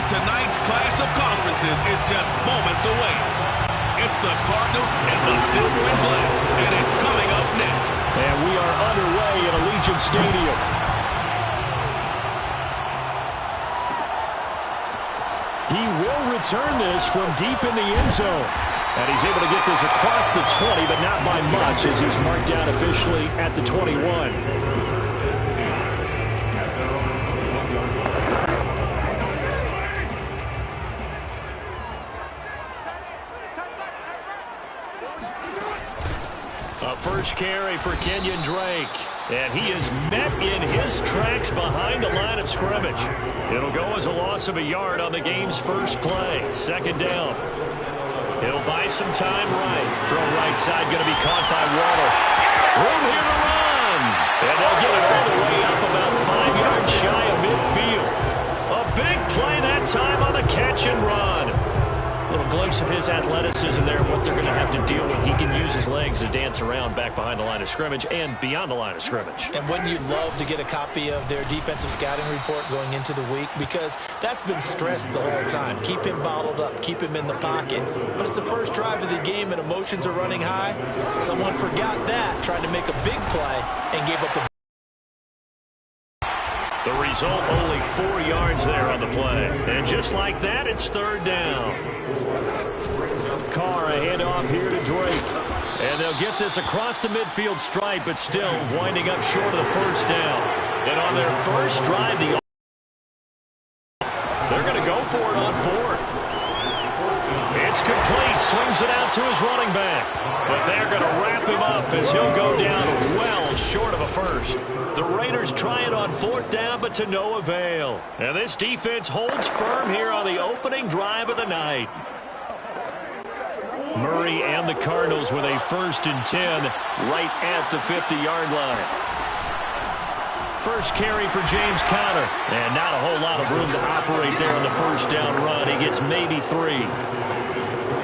tonight's clash of conferences is just moments away. It's the Cardinals and the Silver and Black, and it's coming up next. And we are underway at Allegiant Stadium. He will return this from deep in the end zone. And he's able to get this across the 20, but not by much, as he's marked down officially at the 21. A first carry for Kenyon Drake. And he is met in his tracks behind the line of scrimmage. It'll go as a loss of a yard on the game's first play. Second down. He'll buy some time right. Throw right side going to be caught by Waller. Room here to run. And they'll get it all the way up about 5 yards shy of midfield. A big play that time on the catch and run. A little glimpse of his athleticism there, what they're going to have to deal with. He can use his legs to dance around back behind the line of scrimmage and beyond the line of scrimmage. And wouldn't you love to get a copy of their defensive scouting report going into the week? Because that's been stressed the whole time. Keep him bottled up, keep him in the pocket. But it's the first drive of the game and emotions are running high. Someone forgot that, tried to make a big play and gave up the... The result, only 4 yards there on the play. And just like that, it's third down. Carr, a handoff here to Drake. And they'll get this across the midfield stripe, but still winding up short of the first down. And on their first drive, they're going to go for it on fourth. It's complete. Swings it out to his running back. But they're going to wrap him up as he'll go down well short of a first. The Raiders try it on fourth down, but to no avail. And this defense holds firm here on the opening drive of the night. Murray and the Cardinals with a 1st and 10 right at the 50-yard line. First carry for James Conner. And not a whole lot of room to operate there on the first down run. He gets maybe 3.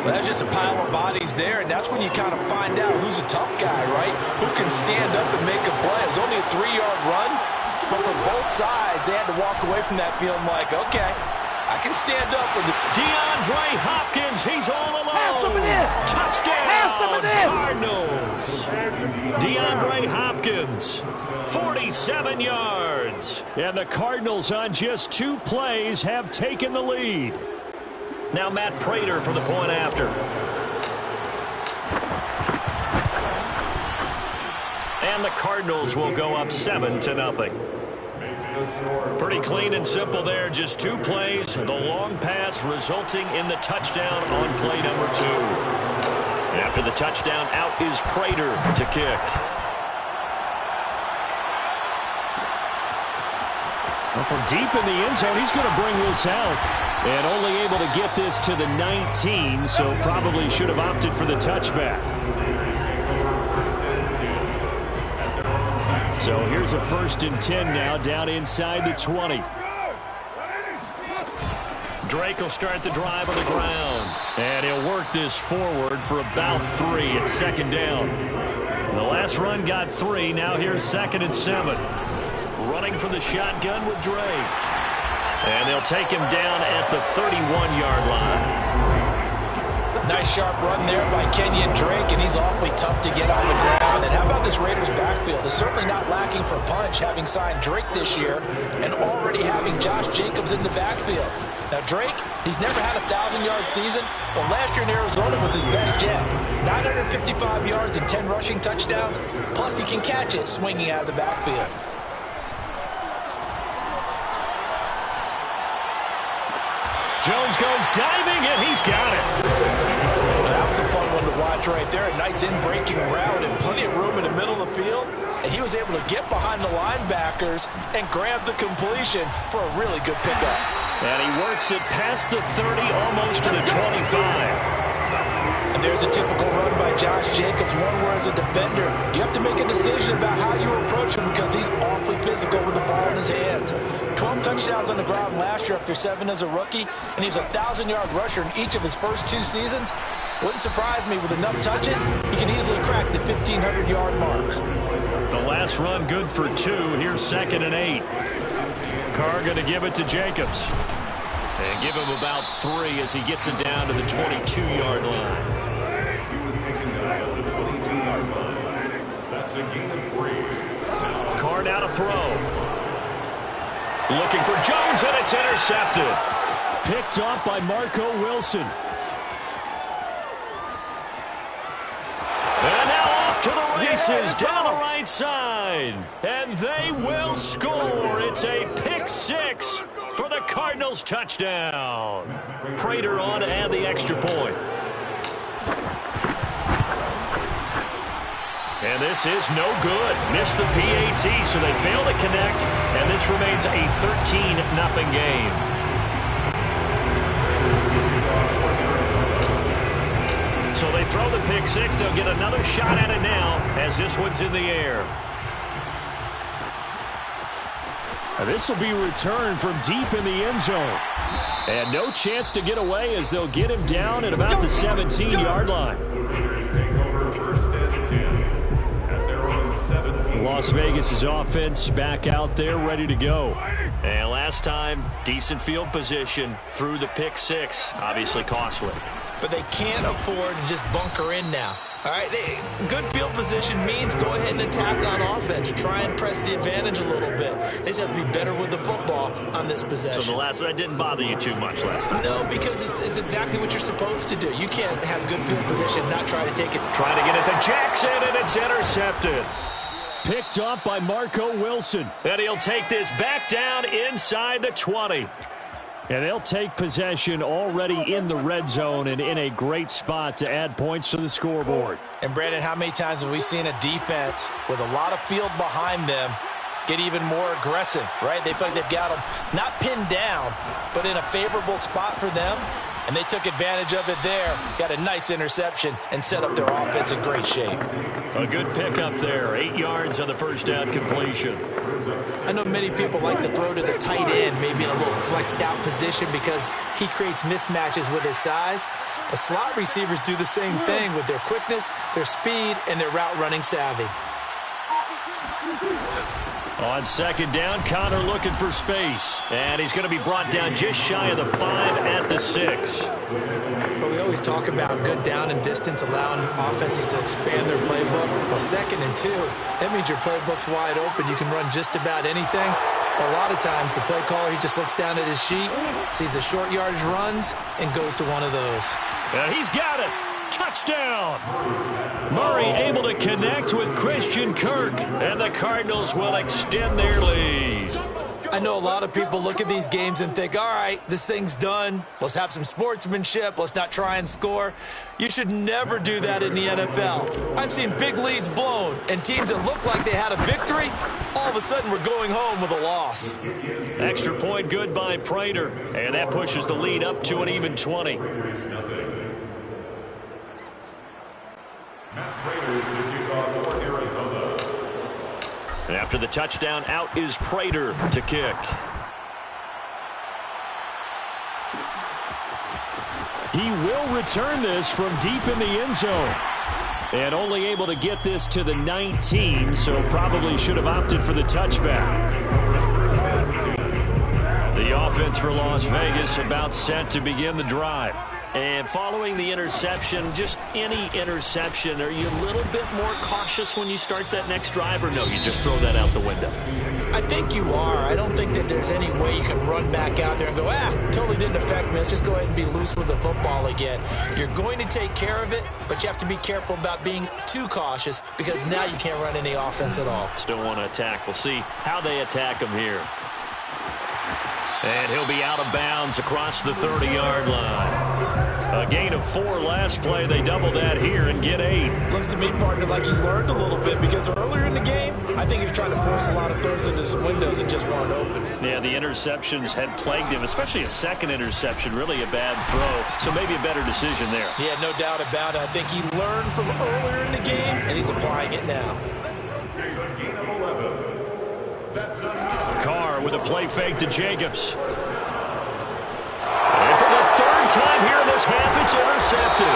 Well, that's just a pile of bodies there, and that's when you kind of find out who's a tough guy, right? Who can stand up and make a play. It was only a 3-yard run, but for both sides, they had to walk away from that feeling like, okay, I can stand up with the... DeAndre Hopkins, he's all alone. Have some of this. Touchdown. Have some of this. Cardinals. DeAndre Hopkins, 47 yards. And the Cardinals on just 2 plays have taken the lead. Now Matt Prater for the point after. And the Cardinals will go up 7-0. Pretty clean and simple there. Just 2 plays. The long pass resulting in the touchdown on play number 2. After the touchdown, out is Prater to kick. Well, from deep in the end zone, he's going to bring this out. And only able to get this to the 19, so probably should have opted for the touchback. So here's a 1st and 10 now, down inside the 20. Drake will start the drive on the ground. And he'll work this forward for about 3 at 2nd down. The last run got 3, now here's 2nd and 7. Running from the shotgun with Drake. And they'll take him down at the 31-yard line. Nice sharp run there by Kenyon Drake, and he's awfully tough to get on the ground. And how about this Raiders backfield? It's certainly not lacking for punch, having signed Drake this year and already having Josh Jacobs in the backfield. Now Drake, he's never had a 1,000-yard season, but last year in Arizona was his best yet. 955 yards and 10 rushing touchdowns, plus he can catch it swinging out of the backfield. Jones goes diving, and he's got it. That was a fun one to watch right there. A nice in-breaking route and plenty of room in the middle of the field. And he was able to get behind the linebackers and grab the completion for a really good pickup. And he works it past the 30, almost to the 25. And there's a typical run by Josh Jacobs, one where as a defender, you have to make a decision about how you approach him because he's awfully physical with the ball in his hands. 12 touchdowns on the ground last year after 7 as a rookie, and he was a 1,000-yard rusher in each of his first 2 seasons. Wouldn't surprise me with enough touches, he can easily crack the 1,500-yard mark. The last run good for 2. Here's 2nd and 8. Carr going to give it to Jacobs. And give him about 3 as he gets it down to the 22-yard line. He was taken down at the 22-yard line. That's a gain of 3. Carr now to throw. Looking for Jones, and it's intercepted. Picked off by Marco Wilson. And now off to the races down the right side. And they will score. It's a pick 6 for the Cardinals touchdown. Prater on to add the extra point. And this is no good. Missed the PAT, so they fail to connect. And this remains a 13-0 game. So they throw the pick 6. They'll get another shot at it now as this one's in the air. Now this will be returned from deep in the end zone. And no chance to get away as they'll get him down at about the 17-yard line. Las Vegas' offense back out there ready to go. And last time, decent field position through the pick 6. Obviously costly. But they can't afford to just bunker in now. All right, good field position means go ahead and attack on offense. Try and press the advantage a little bit. They just have to be better with the football on this possession. So that didn't bother you too much last time? No, because it's exactly what you're supposed to do. You can't have good field position, not try to take it. Try to get it to Jackson, and it's intercepted. Picked off by Marco Wilson. And he'll take this back down inside the 20. And they'll take possession already in the red zone and in a great spot to add points to the scoreboard. And, Brandon, how many times have we seen a defense with a lot of field behind them get even more aggressive, right? They feel like they've got them not pinned down, but in a favorable spot for them. And they took advantage of it there. Got a nice interception and set up their offense in great shape. A good pickup there. 8 yards on the first down completion. I know many people like to throw to the tight end, maybe in a little flexed out position because he creates mismatches with his size. But slot receivers do the same thing with their quickness, their speed, and their route running savvy. On second down, Connor looking for space. And he's going to be brought down just shy of the 5 at the 6. But we always talk about good down and distance, allowing offenses to expand their playbook. Well, 2nd and 2, that means your playbook's wide open. You can run just about anything. But a lot of times, the play caller, he just looks down at his sheet, sees the short yardage runs, and goes to one of those. And he's got it. Touchdown! Murray able to connect with Christian Kirk, and the Cardinals will extend their lead. I know a lot of people look at these games and think, all right, this thing's done. Let's have some sportsmanship. Let's not try and score. You should never do that in the NFL. I've seen big leads blown, and teams that look like they had a victory, all of a sudden we're going home with a loss. Extra point good by Prater, and that pushes the lead up to an even 20. And after the touchdown, out is Prater to kick. He will return this from deep in the end zone. And only able to get this to the 19, so probably should have opted for the touchback. The offense for Las Vegas about set to begin the drive. And following the interception, just any interception, are you a little bit more cautious when you start that next drive, or no, you just throw that out the window? I think you are. I don't think that there's any way you can run back out there and go, totally didn't affect me. Let's just go ahead and be loose with the football again. You're going to take care of it, but you have to be careful about being too cautious because now you can't run any offense at all. Still want to attack. We'll see how they attack him here. And he'll be out of bounds across the 30-yard line. A gain of 4 last play. They double that here and get 8. Looks to me, partner, like he's learned a little bit because earlier in the game, I think he was trying to force a lot of throws into some windows and just weren't open. Yeah, the interceptions had plagued him, especially a second interception, really a bad throw. So maybe a better decision there. Yeah, no doubt about it. I think he learned from earlier in the game, and he's applying it now. Carr with a play fake to Jacobs. And for the 3rd time here in this half, it's intercepted.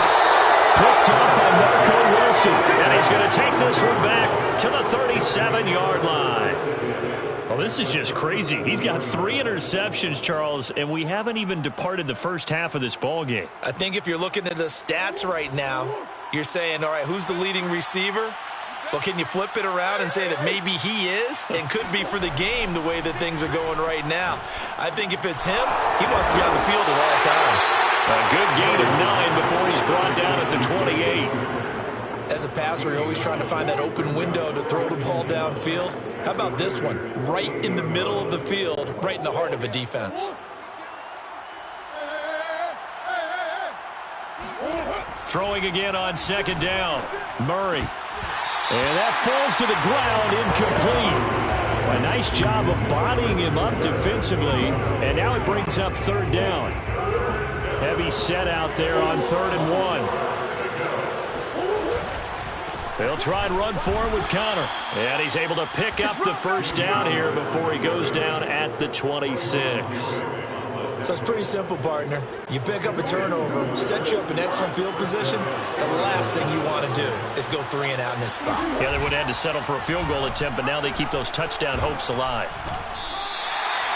Picked up by Marco Wilson. And he's going to take this one back to the 37-yard line. A this is just crazy. He's got 3 interceptions, Charles, and we haven't even departed the first half of this ball game. I think if you're looking at the stats right now, you're saying, all right, who's the leading receiver? Well, can you flip it around and say that maybe he is and could be for the game the way that things are going right now? I think if it's him, he must be on the field at all times. A good gain of 9 before he's brought down at the 28. As a passer, you're always trying to find that open window to throw the ball downfield. How about this one? Right in the middle of the field, right in the heart of a defense. Throwing again on second down. Murray. And that falls to the ground, incomplete. A nice job of bodying him up defensively, and now it brings up third down. Heavy set out there on 3rd and 1. They'll try and run for it with Connor. And he's able to pick up the first down here before he goes down at the 26. So it's pretty simple, partner. You pick up a turnover, set you up in excellent field position. The last thing you want to do is go 3 and out in this spot. Yeah, they would have had to settle for a field goal attempt, but now they keep those touchdown hopes alive.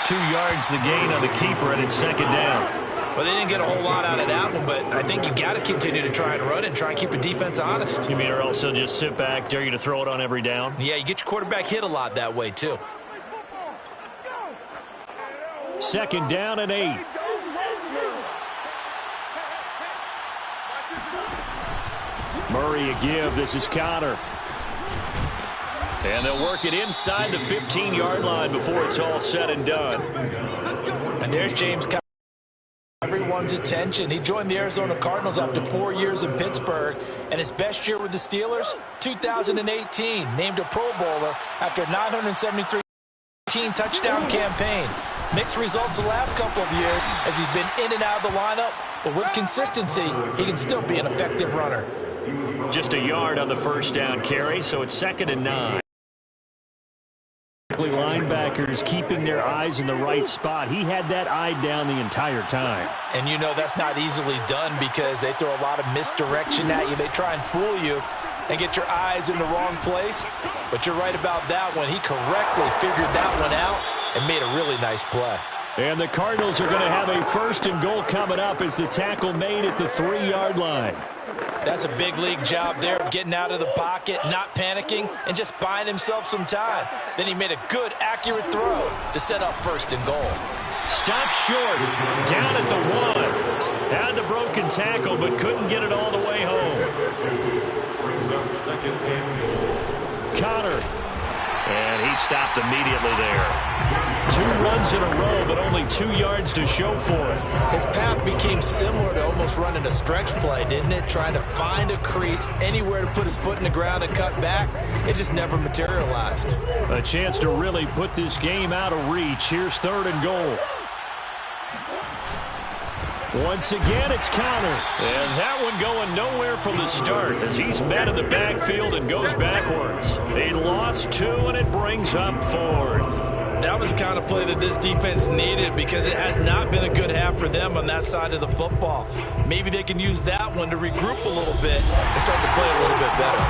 2 yards the gain on the keeper, and it's second down. Well, they didn't get a whole lot out of that one, but I think you got to continue to try and run and try and keep the defense honest. You mean, or else they'll just sit back, dare you to throw it on every down? Yeah, you get your quarterback hit a lot that way, too. Second down and 8. Murray a give. This is Connor. And they'll work it inside the 15-yard line before it's all said and done. And there's James Conner. Everyone's attention. He joined the Arizona Cardinals after 4 years in Pittsburgh, and his best year with the Steelers, 2018, named a Pro Bowler after a 973 touchdown campaign. Mixed results the last couple of years as he's been in and out of the lineup, but with consistency, he can still be an effective runner. Just a yard on the first down carry, so it's 2nd and 9. Linebackers keeping their eyes in the right spot. He had that eye down the entire time. And you know that's not easily done because they throw a lot of misdirection at you. They try and fool you and get your eyes in the wrong place. But you're right about that one. He correctly figured that one out and made a really nice play. And the Cardinals are going to have a 1st and goal coming up as the tackle made at the 3-yard line. That's a big league job there of getting out of the pocket, not panicking, and just buying himself some time. Then he made a good, accurate throw to set up 1st and goal. Stopped short, down at the 1. Had the broken tackle, but couldn't get it all the way home. Connor. And he stopped immediately there. 2 runs in a row, but only 2 yards to show for it. His path became similar to almost running a stretch play, didn't it? Trying to find a crease, anywhere to put his foot in the ground and cut back. It just never materialized. A chance to really put this game out of reach. Here's 3rd and goal. Once again, it's Connor. And that one going nowhere from the start as he's met in the backfield and goes backwards. They lost 2, and it brings up 4th. That was the kind of play that this defense needed because it has not been a good half for them on that side of the football. Maybe they can use that one to regroup a little bit and start to play a little bit better.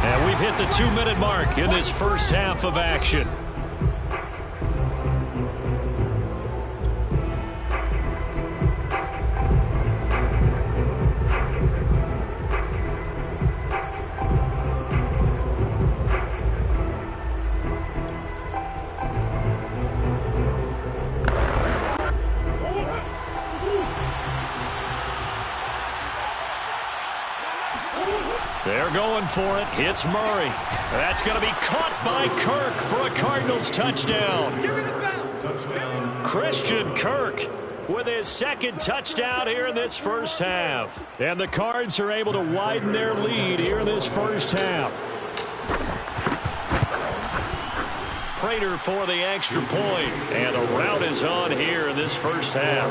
And we've hit the 2-minute mark in this first half of action. They're going for it. It's Murray. That's going to be caught by Kirk for a Cardinals touchdown. Christian Kirk with his 2nd touchdown here in this first half. And the Cards are able to widen their lead here in this first half. Prater for the extra point. And the route is on here in this first half.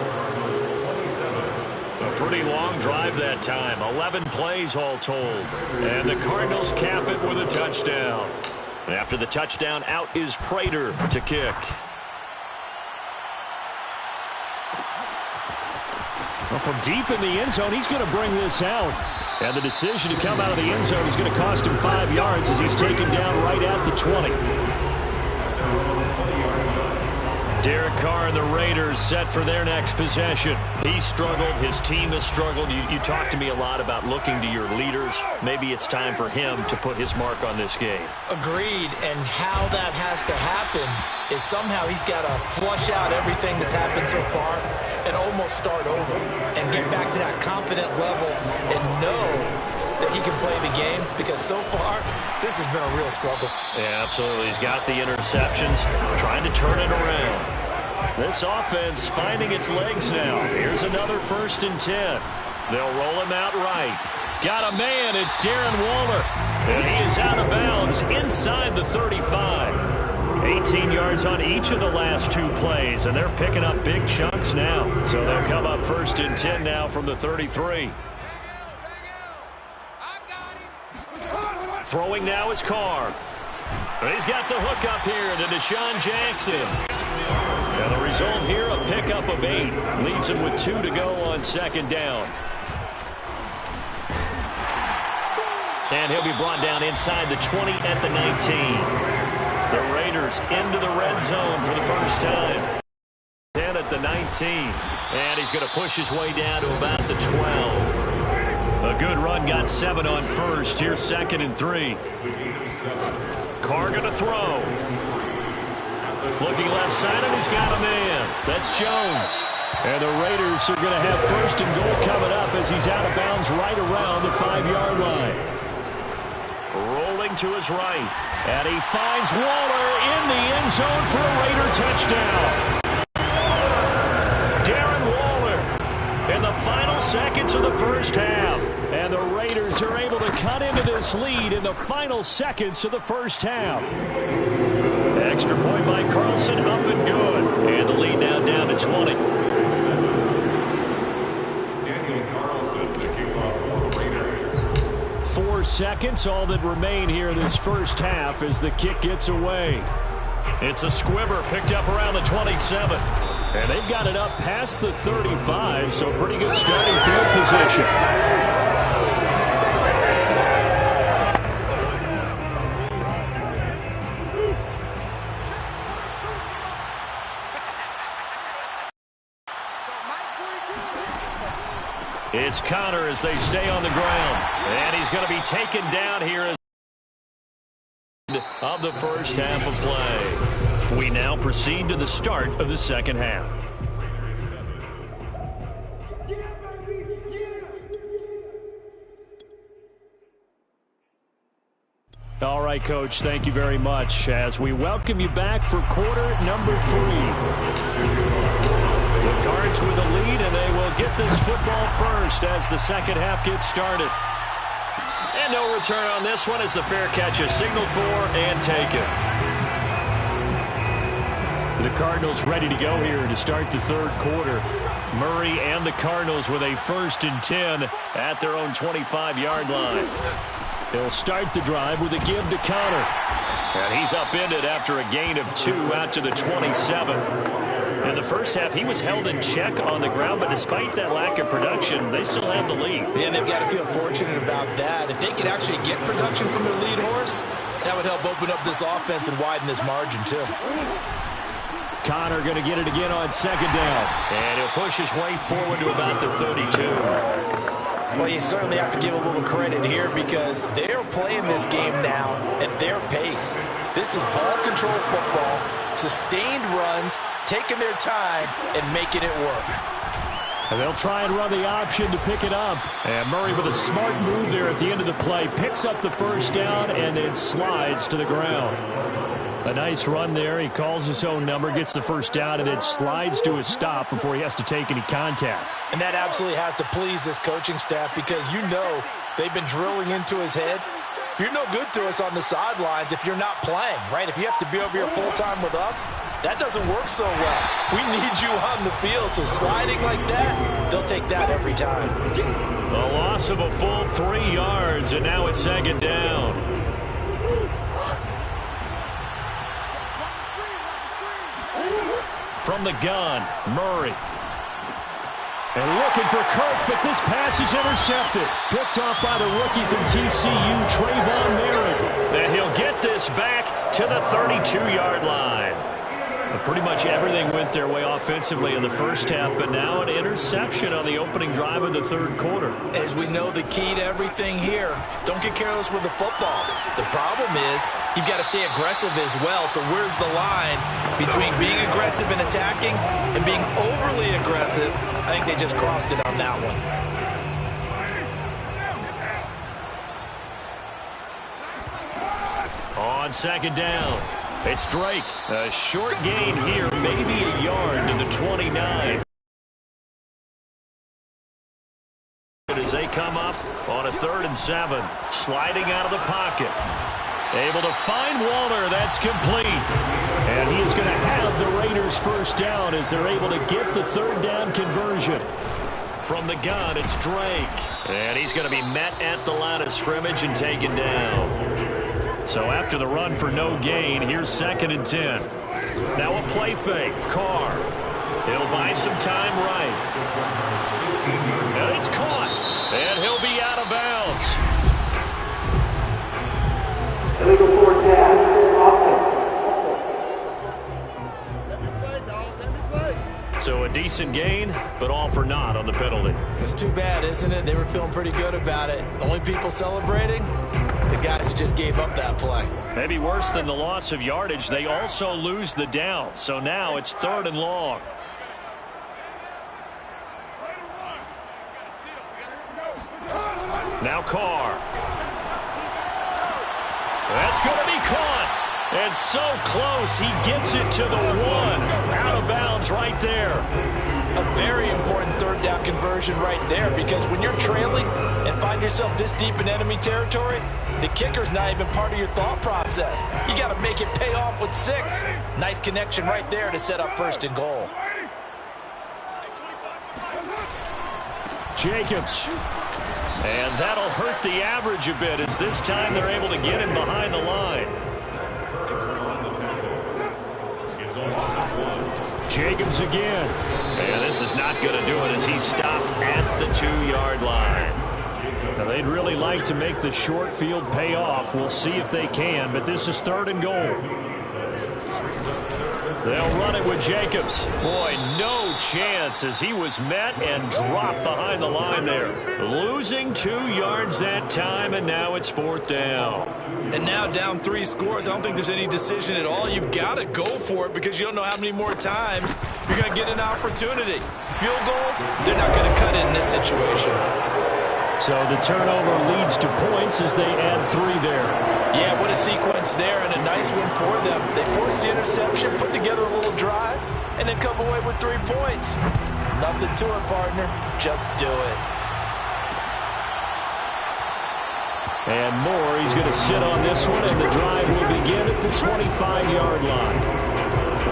A pretty long drive that time. 11 plays all told. And the Cardinals cap it with a touchdown. And after the touchdown, out is Prater to kick. Well, from deep in the end zone, he's going to bring this out. And the decision to come out of the end zone is going to cost him 5 yards as he's taken down right at the 20. Derek Carr and the Raiders set for their next possession. He struggled. His team has struggled. You talked to me a lot about looking to your leaders. Maybe it's time for him to put his mark on this game. Agreed. And how that has to happen is somehow he's got to flush out everything that's happened so far and almost start over and get back to that confident level and know that he can play the game, because so far this has been a real struggle. Yeah, absolutely. He's got the interceptions, trying to turn it around. This offense finding its legs now. Here's another 1st and 10. They'll roll him out right. Got a man. It's Darren Waller. And he is out of bounds inside the 35. 18 yards on each of the last 2 plays, and they're picking up big chunks now. So they'll come up 1st and 10 now from the 33. Throwing now is Carr. He's got the hook up here to Deshaun Jackson. And the result here, a pickup of 8. Leaves him with 2 to go on 2nd down. And he'll be brought down inside the 20 at the 19. The Raiders into the red zone for the first time. 10 at the 19. And he's going to push his way down to about the 12. A good run, got 7 on 1st. Here's 2nd and 3. Carr going to throw. Looking left side, and he's got a man. That's Jones. And the Raiders are going to have 1st and goal coming up as he's out of bounds right around the 5-yard line. Rolling to his right. And he finds Waller in the end zone for a Raider touchdown. Darren Waller in the final seconds of the first half. And the Raiders are able to cut into this lead in the final seconds of the first half. Extra point by Carlson, up and good. And the lead now down to 20. Daniel Carlson, the kickoff for the Raiders. 4 seconds, all that remain here in this first half as the kick gets away. It's a squibber picked up around the 27. And they've got it up past the 35, so pretty good starting field position. It's Connor as they stay on the ground. And he's going to be taken down here as of the first half of play. We now proceed to the start of the second half. All right, Coach, thank you very much as we welcome you back for quarter number 3. The Cards with the lead, and they will get this football first as the second half gets started. And no return on this one as the fair catch is signaled for and taken. The Cardinals ready to go here to start the third quarter. Murray and the Cardinals with a 1st and 10 at their own 25-yard line. They'll start the drive with a give to Connor. And he's upended after a gain of 2 out to the 27. In the first half, he was held in check on the ground, but despite that lack of production, they still have the lead. Yeah, and they've got to feel fortunate about that. If they could actually get production from their lead horse, that would help open up this offense and widen this margin, too. Connor going to get it again on 2nd down. And he'll push his way forward to about the 32. Well, you certainly have to give a little credit here because they're playing this game now at their pace. This is ball control football, sustained runs, taking their time and making it work. And they'll try and run the option to pick it up. And Murray with a smart move there at the end of the play. Picks up the first down and then slides to the ground. A nice run there. He calls his own number, gets the first down, and then slides to a stop before he has to take any contact. And that absolutely has to please this coaching staff because you know they've been drilling into his head. You're no good to us on the sidelines if you're not playing, right? If you have to be over here full-time with us, that doesn't work so well. We need you on the field, so sliding like that, they'll take that every time. The loss of a full 3 yards, and now it's 2nd down. From the gun, Murray. And looking for Kirk, but this pass is intercepted. Picked off by the rookie from TCU, Trayvon Merritt. And he'll get this back to the 32-yard line. Pretty much everything went their way offensively in the first half, but now an interception on the opening drive of the third quarter. As we know, the key to everything here, don't get careless with the football. The problem is you've got to stay aggressive as well. So where's the line between being aggressive and attacking and being overly aggressive? I think they just crossed it on that one. On second down, it's Drake. A short gain here, maybe a yard to the 29. As they come up on a 3rd and 7. Sliding out of the pocket. Able to find Walter. That's complete. And he is going to have the Raiders first down as they're able to get the 3rd down conversion. From the gun, it's Drake. And he's going to be met at the line of scrimmage and taken down. So after the run for no gain, here's 2nd and 10. Now a play fake. Carr. He'll buy some time right. And it's caught. And he'll be out of bounds. Illegal fourth down. So a decent gain, but all for naught on the penalty. It's too bad, isn't it? They were feeling pretty good about it. The only people celebrating, the guys who just gave up that play. Maybe worse than the loss of yardage, they also lose the down. So now it's 3rd and long. Now Carr. That's going to be caught. And so close, he gets it to the 1. Out of bounds right there. A very important 3rd down conversion right there, because when you're trailing and find yourself this deep in enemy territory, the kicker's not even part of your thought process. You got to make it pay off with 6. Nice connection right there to set up 1st and goal. Jacobs. And that'll hurt the average a bit, as this time they're able to get him behind the line. Jacobs again. And this is not going to do it as he's stopped at the 2-yard line. Now they'd really like to make the short field pay off. We'll see if they can, but this is 3rd and goal. They'll run it with Jacobs. Boy, no chance as he was met and dropped behind the line there. Losing 2 yards that time, and now it's 4th down. And now down 3 scores. I don't think there's any decision at all. You've got to go for it because you don't know how many more times you're going to get an opportunity. Field goals, they're not going to cut it in this situation. So the turnover leads to points as they add 3 there. Yeah, what a sequence there, and a nice one for them. They force the interception, put together a little drive, and then come away with 3 points. Nothing to it, partner. Just do it. And more, he's going to sit on this one, and the drive will begin at the 25-yard line.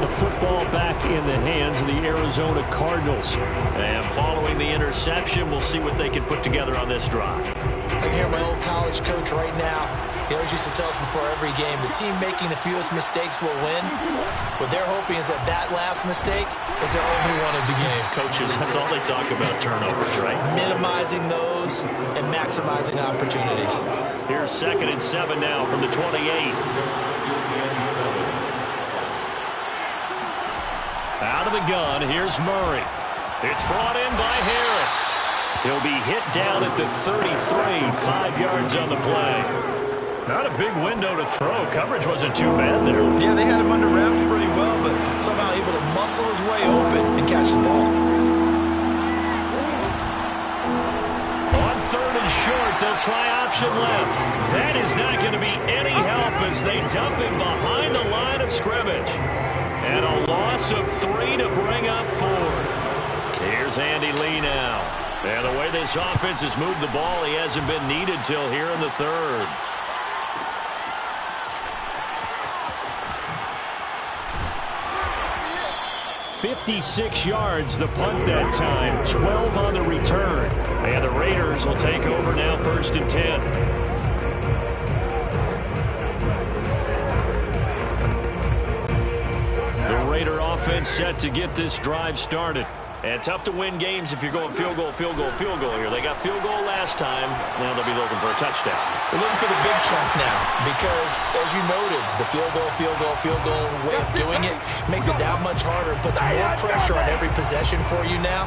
The football back in the hands of the Arizona Cardinals. And following the interception, we'll see what they can put together on this drive. I can hear my old college coach right now. He always used to tell us before every game, the team making the fewest mistakes will win. What they're hoping is that that last mistake is their only one of the game. Coaches, that's all they talk about, turnovers, right? Minimizing those and maximizing opportunities. Here's 2nd and 7 now from the 28. Out of the gun, here's Murray. It's brought in by Harris. He'll be hit down at the 33, 5 yards on the play. Not a big window to throw. Coverage wasn't too bad there. Yeah, they had him under wraps pretty well, but somehow able to muscle his way open and catch the ball. On 3rd and short, they'll try option left. That is not going to be any help as they dump him behind the line of scrimmage. And a loss of 3 to bring up 4. Here's Andy Lee now. And the way this offense has moved the ball, he hasn't been needed till here in the 3rd. "56 yards the punt that time, 12 on the return. And the Raiders will take over now 1st and 10. The Raider offense set to get this drive started. And tough to win games if you're going field goal, field goal, field goal here. They got field goal last time. Now they'll be looking for a touchdown. They're looking for the big chunk now because, as you noted, the field goal way of doing it makes it that much harder and puts more pressure on every possession for you now.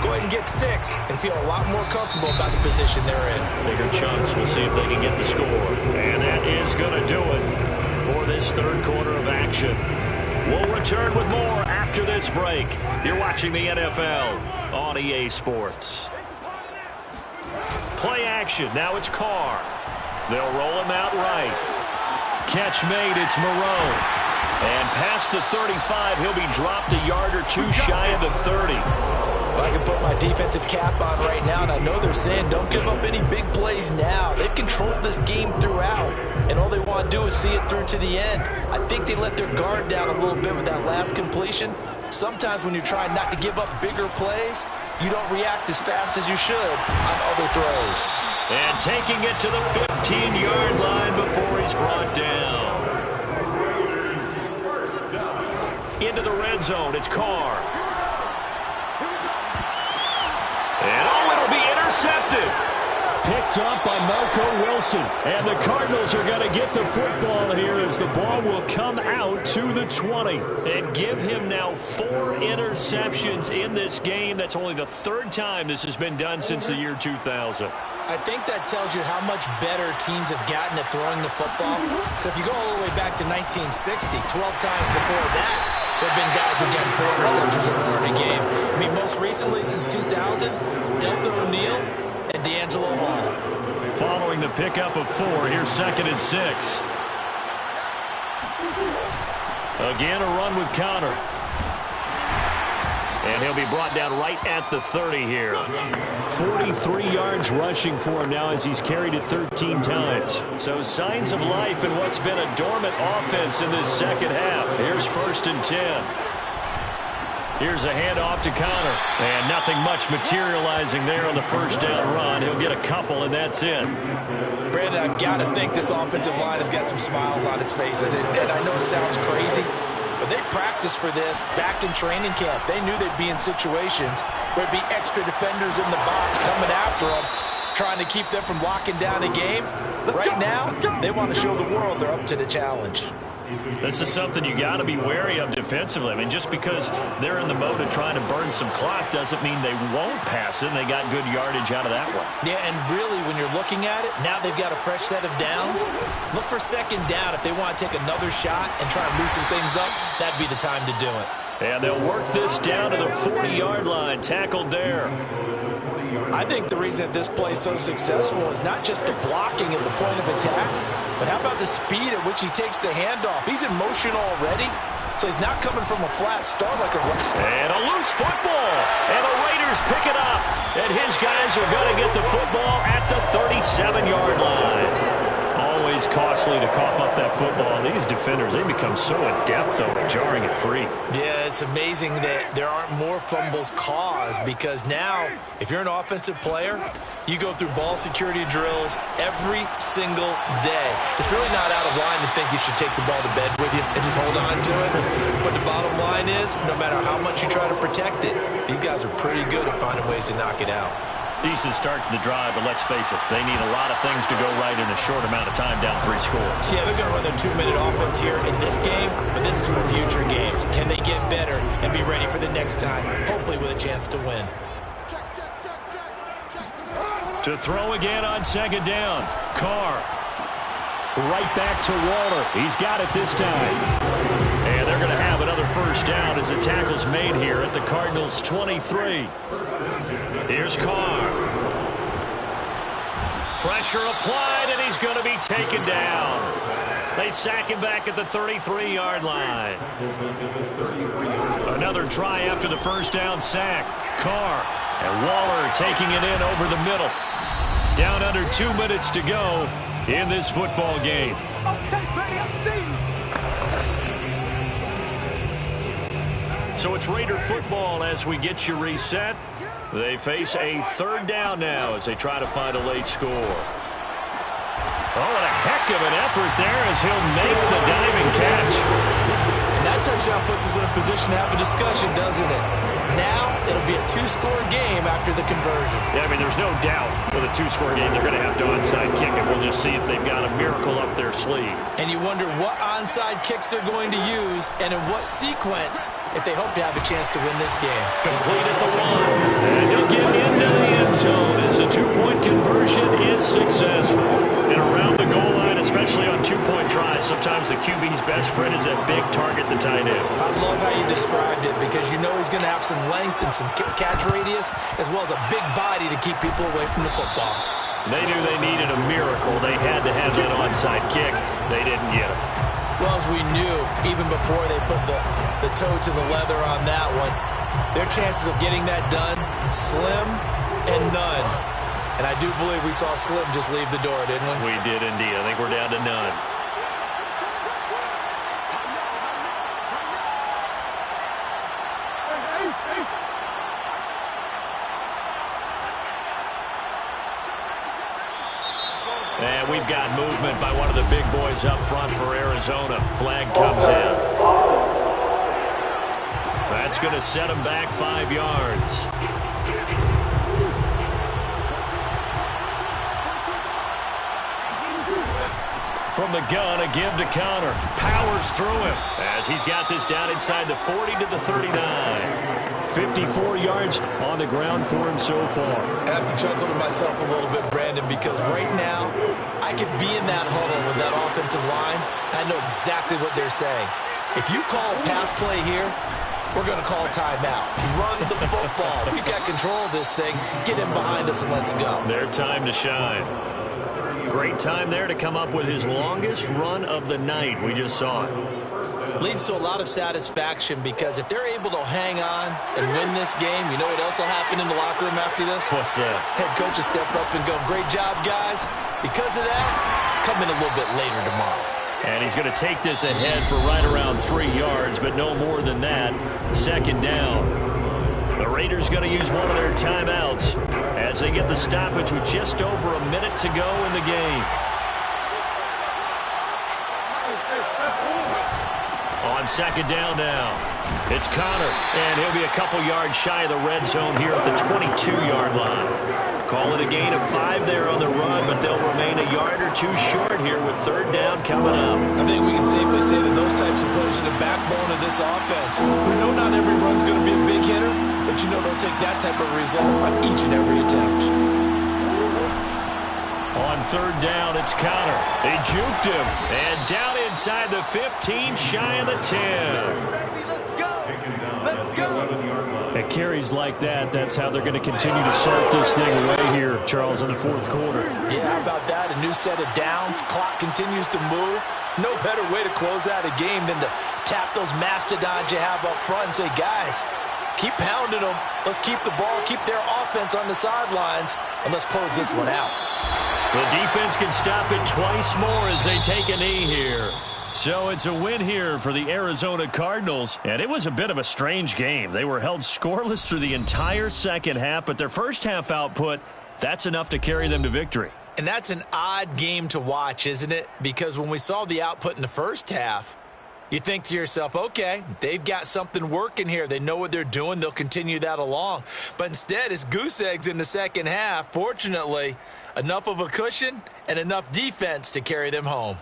Go ahead and get 6 and feel a lot more comfortable about the position they're in. Bigger chunks. We'll see if they can get the score. And that is going to do it for this third quarter of action. We'll return with more after this break. You're watching the NFL on EA Sports. Play action. Now it's Carr. They'll roll him out right. Catch made. It's Marone. And past the 35, he'll be dropped a yard or two shy of the 30. Well, I can put my defensive cap on right now, and I know they're saying don't give up any big plays now. They've controlled this game throughout, and all they want to do is see it through to the end. I think they let their guard down a little bit with that last completion. Sometimes when you're trying not to give up bigger plays, you don't react as fast as you should on other throws. And taking it to the 15-yard line before he's brought down. Into the red zone, it's Carr. And it'll be intercepted. Picked up by Marco Wilson. And the Cardinals are going to get the football here as the ball will come out to the 20. And give him now 4 interceptions in this game. That's only the 3rd time this has been done since the year 2000. I think that tells you how much better teams have gotten at throwing the football. If you go all the way back to 1960, 12 times before that, there have been guys who get 4 interceptions or more in a game. I mean, most recently, since 2000, Delta O'Neal and D'Angelo Hall. Following the pickup of 4, here's 2nd and 6. Again, a run with Connor. And he'll be brought down right at the 30 here. 43 yards rushing for him now as he's carried it 13 times. So signs of life in what's been a dormant offense in this second half. Here's 1st and 10. Here's a handoff to Connor. And nothing much materializing there on the first down run. He'll get a couple, and that's it. Brandon, I've got to think this offensive line has got some smiles on its faces. And I know it sounds crazy, but they practiced for this back in training camp. They knew they'd be in situations where there'd be extra defenders in the box coming after them, trying to keep them from locking down a game. Right now, they want to show the world they're up to the challenge. This is something you got to be wary of defensively. I mean, just because they're in the mode of trying to burn some clock doesn't mean they won't pass it. And they got good yardage out of that one. Yeah, and really, when you're looking at it, now they've got a fresh set of downs. Look for 2nd down if they want to take another shot and try and loosen things up. That'd be the time to do it. And they'll work this down to the 40-yard line. Tackled there. I think the reason that this play is so successful is not just the blocking at the point of attack, but how about the speed at which he takes the handoff? He's in motion already, so he's not coming from a flat start like a... And a loose football, and the Raiders pick it up, and his guys are going to get the football at the 37-yard line. Always costly to cough up that football. These defenders, they become so adept, though, at jarring it free. Yeah, it's amazing that there aren't more fumbles caused because now, if you're an offensive player, you go through ball security drills every single day. It's really not out of line to think you should take the ball to bed with you and just hold on to it. But the bottom line is, no matter how much you try to protect it, these guys are pretty good at finding ways to knock it out. Decent start to the drive, but let's face it, they need a lot of things to go right in a short amount of time, down 3 scores. Yeah, they're going to run their 2-minute offense here in this game, but this is for future games. Can they get better and be ready for the next time, hopefully with a chance to win? To throw again on 2nd down. Carr. Right back to Waller. He's got it this time. And they're going to have another 1st down as the tackle's made here at the Cardinals' 23. Here's Carr. Pressure applied, and he's going to be taken down. They sack him back at the 33-yard line. Another try after the 1st down sack. Carr and Waller taking it in over the middle. Down under 2 minutes to go in this football game. Okay, buddy, I'm seeing you. So it's Raider football as we get you reset. They face a 3rd down now as they try to find a late score. Oh, and a heck of an effort there as he'll make the diving catch. And that touchdown puts us in a position to have a discussion, doesn't it? Now it'll be a two-score game after the conversion. Yeah, I mean, there's no doubt with a two-score game they're going to have to onside kick it. We'll just see if they've got a miracle up their sleeve. And you wonder what onside kicks they're going to use and in what sequence if they hope to have a chance to win this game. Complete at the one. And he'll get into the end zone as a two-point conversion is successful. And around the goal line, especially on two-point tries, sometimes the QB's best friend is that big target, the tight end. I love how you described it because you know he's going to have some length and some catch radius as well as a big body to keep people away from the football. They knew they needed a miracle. They had to have that onside kick. They didn't get it. Well, as we knew, even before they put the toe to the leather on that one, their chances of getting that done, slim and none. And I do believe we saw Slim just leave the door, didn't we? We did indeed. I think we're down to none. And we've got movement by one of the big boys up front for Arizona. Flag comes in. That's going to set them back 5 yards. From the gun, a give to Connor. Powers through him as he's got this down inside the 40 to the 39. 54 yards on the ground for him so far. I have to chuckle to myself a little bit, Brandon, because right now I could be in that huddle with that offensive line. I know exactly what they're saying. If you call a pass play here, we're going to call a timeout. Run the football. We've got control of this thing. Get in behind us and let's go. Their time to shine. Great time there to come up with his longest run of the night. We just saw it. Leads to a lot of satisfaction because if they're able to hang on and win this game, you know what else will happen in the locker room after this? What's that? Head coach will step up and go, great job, guys. Because of that, come in a little bit later tomorrow. And he's going to take this ahead for right around 3 yards, but no more than that. Second down. The Raiders going to use one of their timeouts as they get the stoppage with just over a minute to go in the game. On second down now, it's Connor, and he'll be a couple yards shy of the red zone here at the 22-yard line. Call it a gain of 5 there on the run, but they'll remain a yard or two short here with third down coming up. I think we can safely say that those types of plays are the backbone of this offense. We know not every run's going to be a big hitter, but you know they'll take that type of result on each and every attempt. On third down, it's Connor. They juked him, and down inside the 15, shy of the 10. Let's go. At carries like that, that's how they're going to continue to salt this thing away here, Charles, in the fourth quarter. Yeah, how about that? A new set of downs. Clock continues to move. No better way to close out a game than to tap those mastodons you have up front and say, guys, keep pounding them. Let's keep the ball, keep their offense on the sidelines, and let's close this one out. The defense can stop it twice more as they take a knee here. So it's a win here for the Arizona Cardinals. And it was a bit of a strange game. They were held scoreless through the entire second half, but their first half output, that's enough to carry them to victory. And that's an odd game to watch, isn't it? Because when we saw the output in the first half, you think to yourself, okay, they've got something working here. They know what they're doing. They'll continue that along. But instead, it's goose eggs in the second half. Fortunately, enough of a cushion and enough defense to carry them home.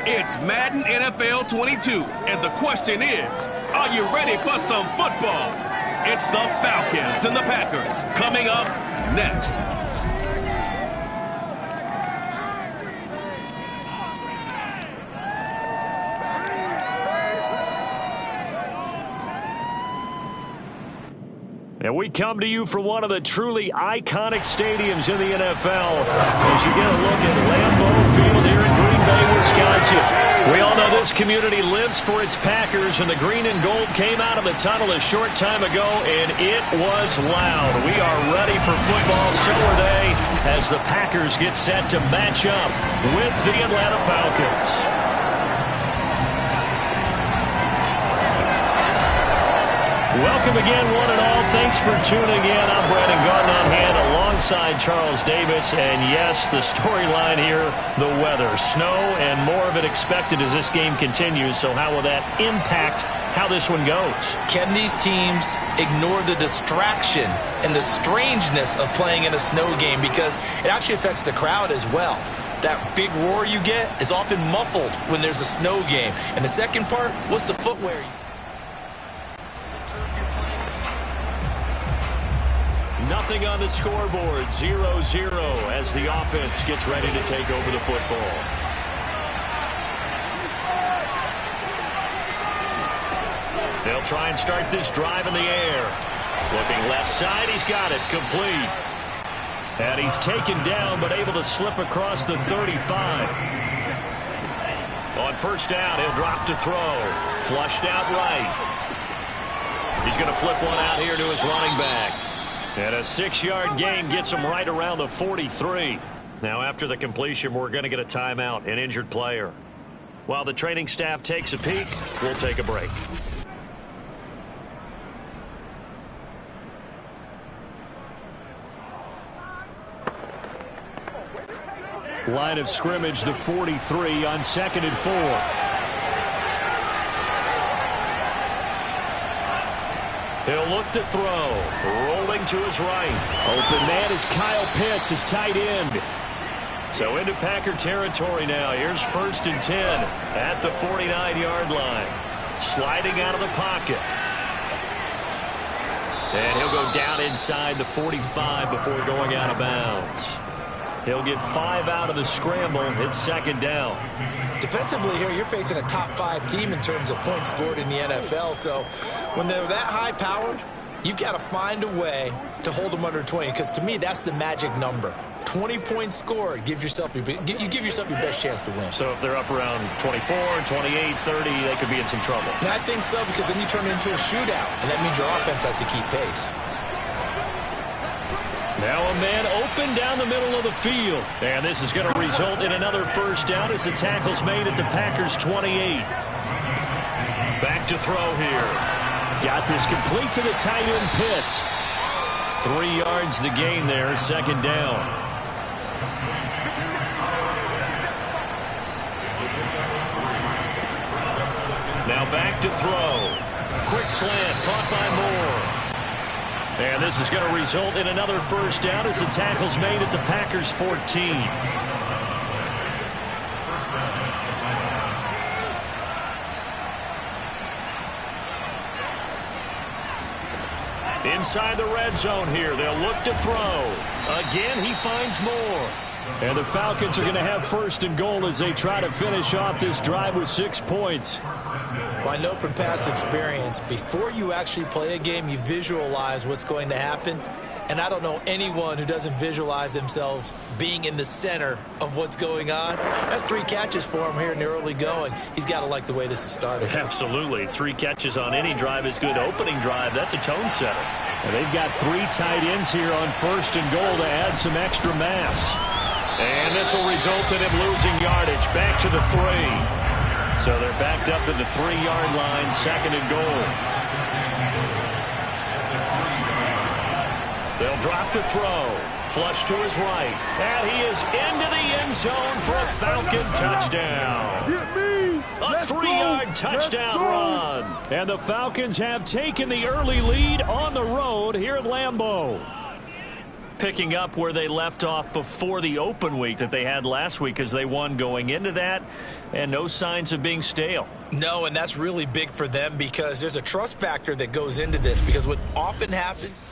It's Madden NFL 22, and the question is, are you ready for some football? It's the Falcons and the Packers coming up next. And we come to you from one of the truly iconic stadiums in the NFL as you get a look at Lambeau Field here in Green Bay, Wisconsin. We all know this community lives for its Packers, and the green and gold came out of the tunnel a short time ago, and it was loud. We are ready for football, so are they, as the Packers get set to match up with the Atlanta Falcons. Welcome again, one and all. Thanks for tuning in. I'm Brandon Garden on hand alongside Charles Davis. And yes, the storyline here, the weather. Snow and more of it expected as this game continues. So how will that impact how this one goes? Can these teams ignore the distraction and the strangeness of playing in a snow game? Because it actually affects the crowd as well. That big roar you get is often muffled when there's a snow game. And the second part, what's the footwear? Nothing on the scoreboard, 0-0 as the offense gets ready to take over the football. They'll try and start this drive in the air. Looking left side, he's got it, complete. And he's taken down, but able to slip across the 35. On first down, he'll drop to throw. Flushed out right. He's going to flip one out here to his running back. And a 6-yard gain gets him right around the 43. Now, after the completion, we're going to get a timeout, an injured player. While the training staff takes a peek, we'll take a break. Line of scrimmage, the 43 on 2nd and 4. He'll look to throw. Rolling to his right. Open man is Kyle Pitts, his tight end. So into Packer territory now. Here's 1st and 10 at the 49-yard line. Sliding out of the pocket. And he'll go down inside the 45 before going out of bounds. He'll get 5 out of the scramble. It's 2nd down. Defensively here, you're facing a top 5 team in terms of points scored in the NFL. So when they're that high-powered, you've got to find a way to hold them under 20. Because to me, that's the magic number. 20 points scored, you give yourself your best chance to win. So if they're up around 24, 28, 30, they could be in some trouble. And I think so, because then you turn it into a shootout, and that means your offense has to keep pace. Now a man open down the middle of the field. And this is going to result in another first down as the tackle's made at the Packers' 28. Back to throw here. Got this complete to the tight end Pitts. 3 yards the gain there, 2nd down. Now back to throw. Quick slant caught by Moore. And this is going to result in another first down as the tackle's made at the Packers' 14. Inside the red zone here, they'll look to throw. Again, he finds Moore. And the Falcons are going to have 1st and goal as they try to finish off this drive with 6 points. Well, I know from past experience, before you actually play a game, you visualize what's going to happen. And I don't know anyone who doesn't visualize themselves being in the center of what's going on. That's 3 catches for him here in the early going. He's got to like the way this is started. Absolutely. 3 catches on any drive is good. Opening drive, that's a tone setter. And they've got 3 tight ends here on 1st and goal to add some extra mass. And this will result in him losing yardage. Back to the 3. So they're backed up to the 3-yard line, 2nd and goal. They'll drop to throw. Flush to his right. And he is into the end zone for a Falcon touchdown. A 3-yard touchdown run. And the Falcons have taken the early lead on the road here at Lambeau. Picking up where they left off before the open week that they had last week, as they won going into that, and no signs of being stale. No, and that's really big for them because there's a trust factor that goes into this, because what often happens...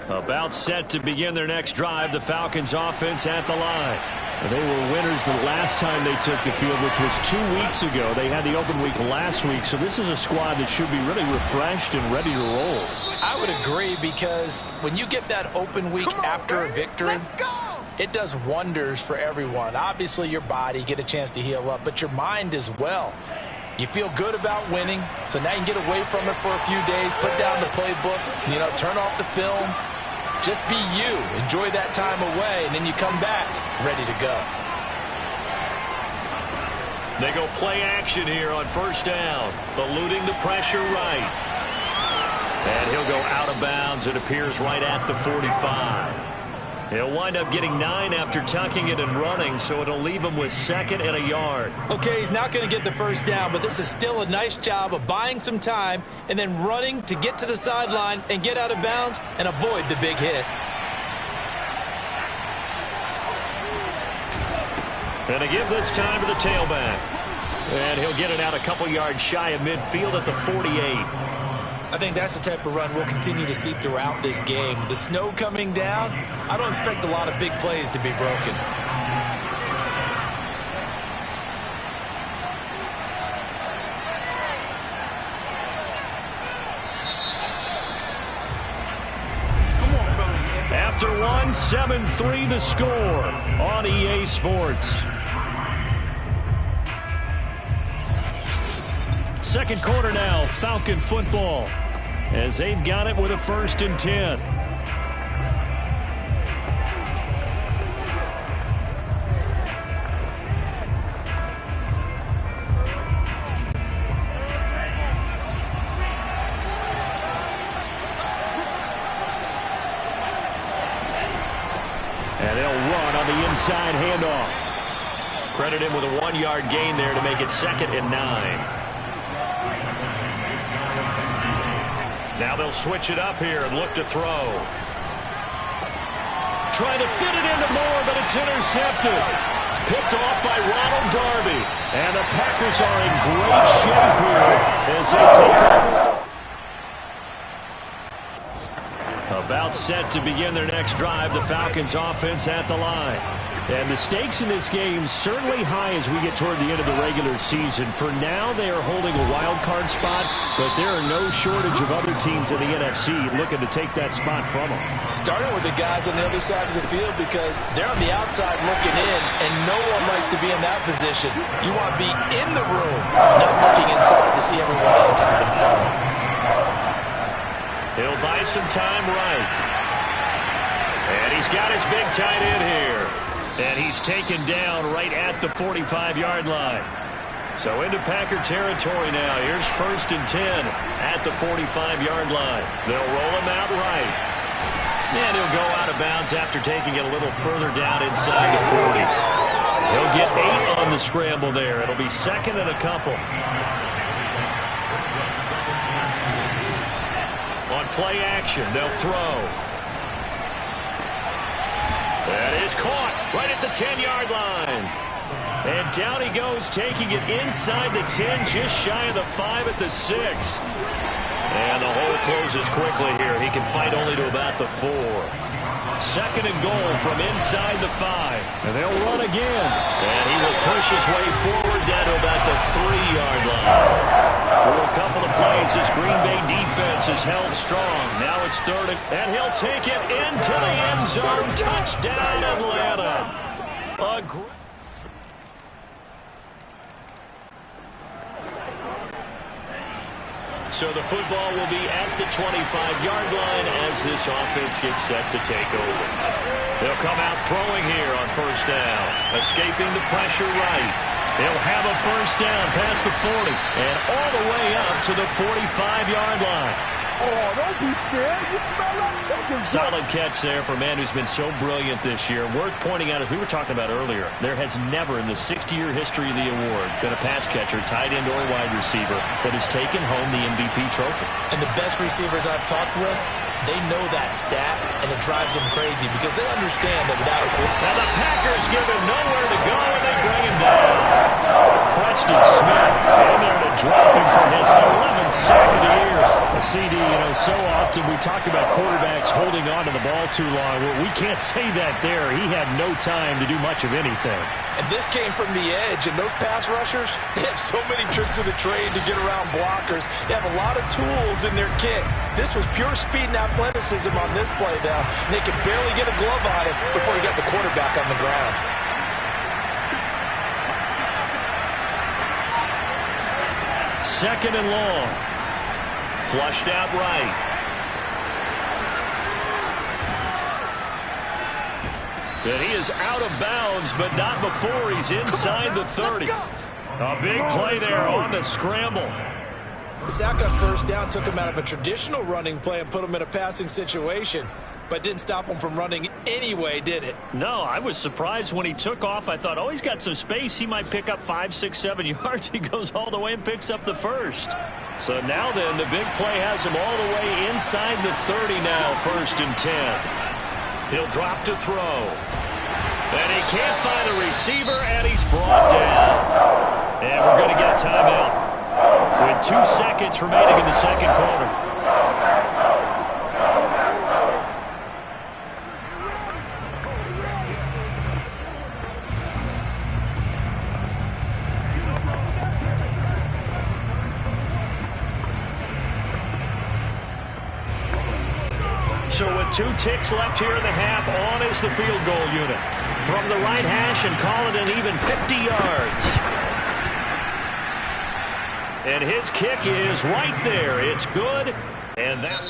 About set to begin their next drive, the Falcons offense at the line. They were winners the last time they took the field, which was 2 weeks ago. They had the open week last week, so this is a squad that should be really refreshed and ready to roll. I would agree, because when you get that open week after a victory, it does wonders for everyone. Obviously, your body get a chance to heal up, but your mind as well. You feel good about winning, so now you can get away from it for a few days, put down the playbook, turn off the film. Just be you. Enjoy that time away, and then you come back ready to go. They go play action here on first down, eluding the pressure right. And he'll go out of bounds. It appears right at the 45. He'll wind up getting 9 after tucking it and running, so it'll leave him with 2nd and a yard. Okay, he's not going to get the first down, but this is still a nice job of buying some time and then running to get to the sideline and get out of bounds and avoid the big hit. And to give this time to the tailback. And he'll get it out a couple yards shy of midfield at the 48. I think that's the type of run we'll continue to see throughout this game. The snow coming down, I don't expect a lot of big plays to be broken. After one, 7-3 the score on EA Sports. Second quarter now, Falcon football, as they've got it with a 1st and 10. And they'll run on the inside handoff. Credit him with a 1-yard gain there to make it 2nd and 9. Now they'll switch it up here and look to throw. Trying to fit it into Moore, but it's intercepted. Picked off by Ronald Darby. And the Packers are in great shape here as they take over. About set to begin their next drive, the Falcons offense at the line. And the stakes in this game certainly high as we get toward the end of the regular season. For now, they are holding a wild card spot, but there are no shortage of other teams in the NFC looking to take that spot from them. Starting with the guys on the other side of the field, because they're on the outside looking in, and no one likes to be in that position. You want to be in the room, not looking inside to see everyone else having fun. He'll buy some time right. And he's got his big tight end here. And he's taken down right at the 45-yard line. So into Packer territory now. Here's 1st and 10 at the 45-yard line. They'll roll him out right. And he'll go out of bounds after taking it a little further down inside the 40. He'll get 8 on the scramble there. It'll be 2nd and a couple. On play action, they'll throw. That is caught right at the 10-yard line. And down he goes, taking it inside the 10, just shy of the 5 at the 6. And the hole closes quickly here. He can fight only to about the 4. 2nd and goal from inside the 5. And they'll run again. And he will push his way forward down to about the 3-yard line. For a couple of plays, this Green Bay defense is held strong. Now it's 3rd, and he'll take it into the end zone. Touchdown, Atlanta. So the football will be at the 25-yard line as this offense gets set to take over. They'll come out throwing here on 1st down, escaping the pressure right. They'll have a 1st down past the 40 and all the way up to the 45-yard line. Oh, don't be scared. You smell like chicken. Solid catch there for a man who's been so brilliant this year. Worth pointing out, as we were talking about earlier, there has never in the 60-year history of the award been a pass catcher, tight end, or wide receiver that has taken home the MVP trophy. And the best receivers I've talked with, they know that stat, and it drives them crazy because they understand that without a quarterback. And the Packers give him nowhere to go, and they bring him down. Preston Smith in there to drop him for his 11th sack of the year. CD, so often we talk about quarterbacks holding on to the ball too long. Well, we can't say that there. He had no time to do much of anything. And this came from the edge, and those pass rushers, they have so many tricks of the trade to get around blockers. They have a lot of tools in their kit. This was pure speed and athleticism on this play, though. And they could barely get a glove on him before he got the quarterback on the ground. Second and long. Flushed out right. And he is out of bounds, but not before he's inside the 30. A big play there on the scramble. The sack on first down took him out of a traditional running play and put him in a passing situation, but didn't stop him from running anyway, did it? No, I was surprised when he took off. I thought, he's got some space. He might pick up 5, 6, 7 yards. He goes all the way and picks up the first. So now then, the big play has him all the way inside the 30 now, 1st and 10. He'll drop to throw. And he can't find a receiver, and he's brought down. And we're going to get a timeout with 2 seconds remaining in the second quarter. So with 2 ticks left here in the half, on is the field goal unit. From the right hash and call it an even 50 yards. And his kick is right there. It's good. And that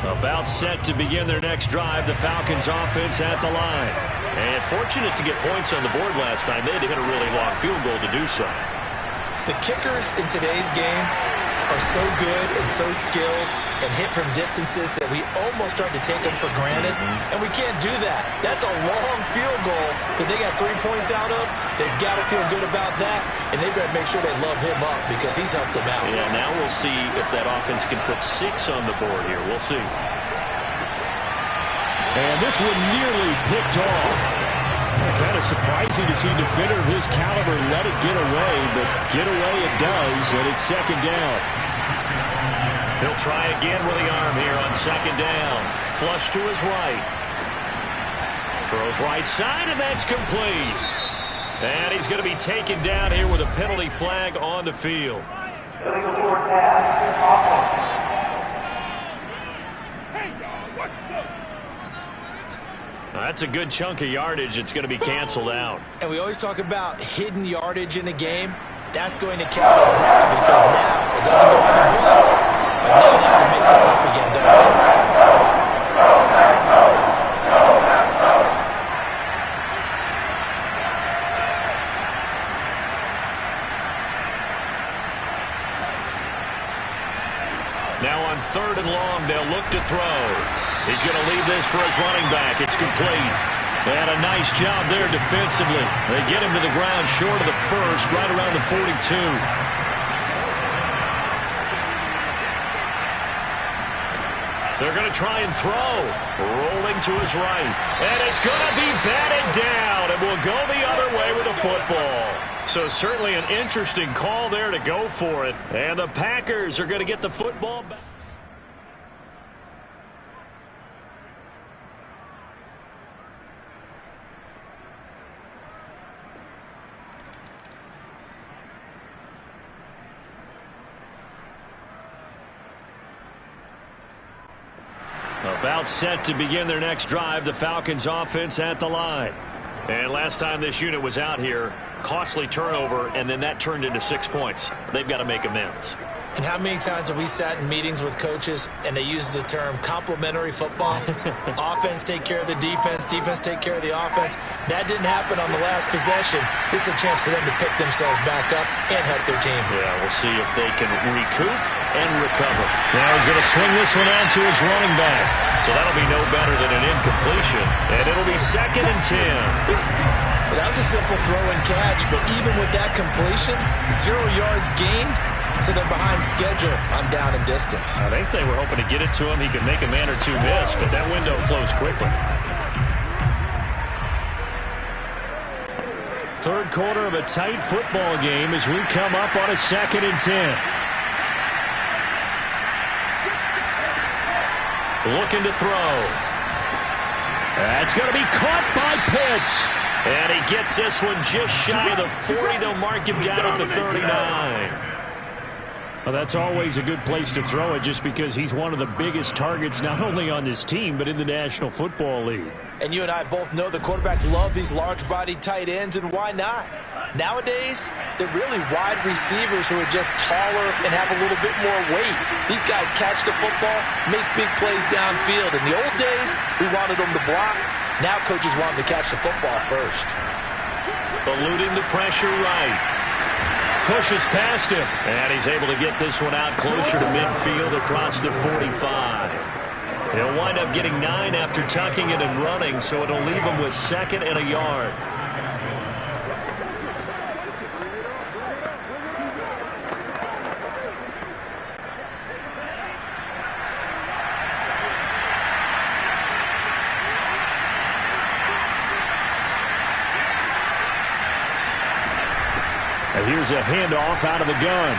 about set to begin their next drive. The Falcons offense at the line. And fortunate to get points on the board last time. They had to hit a really long field goal to do so. The kickers in today's game are so good and so skilled and hit from distances that we almost start to take them for granted, and we can't do that. That's a long field goal that they got 3 points out of. They've got to feel good about that, and they better make sure they love him up because he's helped them out. Yeah, now we'll see if that offense can put 6 on the board here. We'll see. And this one nearly picked off. Kind of surprising to see a defender of his caliber let it get away, but get away it does, and it's 2nd down. He'll try again with the arm here on 2nd down. Flush to his right. Throws right side, and that's complete. And he's going to be taken down here with a penalty flag on the field. That's a good chunk of yardage. It's going to be canceled out. And we always talk about hidden yardage in a game. That's going to count as that because now it doesn't go on the books, but now they have to make that up again, don't they? Now on 3rd and long, they'll look to throw. He's going to leave this for his running back. It's complete. And a nice job there defensively. They get him to the ground short of the first, right around the 42. They're going to try and throw. Rolling to his right. And it's going to be batted down. And will go the other way with the football. So certainly an interesting call there to go for it. And the Packers are going to get the football back. About set to begin their next drive. The Falcons offense at the line. And last time this unit was out here, costly turnover, and then that turned into 6 points. They've got to make amends. And how many times have we sat in meetings with coaches and they use the term complementary football? Offense take care of the defense, defense take care of the offense. That didn't happen on the last possession. This is a chance for them to pick themselves back up and help their team. Yeah, we'll see if they can recoup and recover. Now he's going to swing this one out to his running back. So that'll be no better than an incompletion. And it'll be 2nd and 10. Well, that was a simple throw and catch, but even with that completion, 0 yards gained. So they're behind schedule on down and distance. I think they were hoping to get it to him. He could make a man or two miss, but that window closed quickly. Third quarter of a tight football game as we come up on a 2nd and 10. Looking to throw. That's going to be caught by Pitts. And he gets this one just shy of the 40. They'll mark him down at the 39. Well, that's always a good place to throw it just because he's one of the biggest targets not only on this team but in the National Football League. And you and I both know the quarterbacks love these large-bodied tight ends, and why not? Nowadays, they're really wide receivers who are just taller and have a little bit more weight. These guys catch the football, make big plays downfield. In the old days, we wanted them to block. Now coaches want them to catch the football first. Eluding the pressure right. Pushes past him, and he's able to get this one out closer to midfield across the 45. He'll wind up getting 9 after tucking it and running, so it'll leave him with 2nd and a yard. Here's a handoff out of the gun.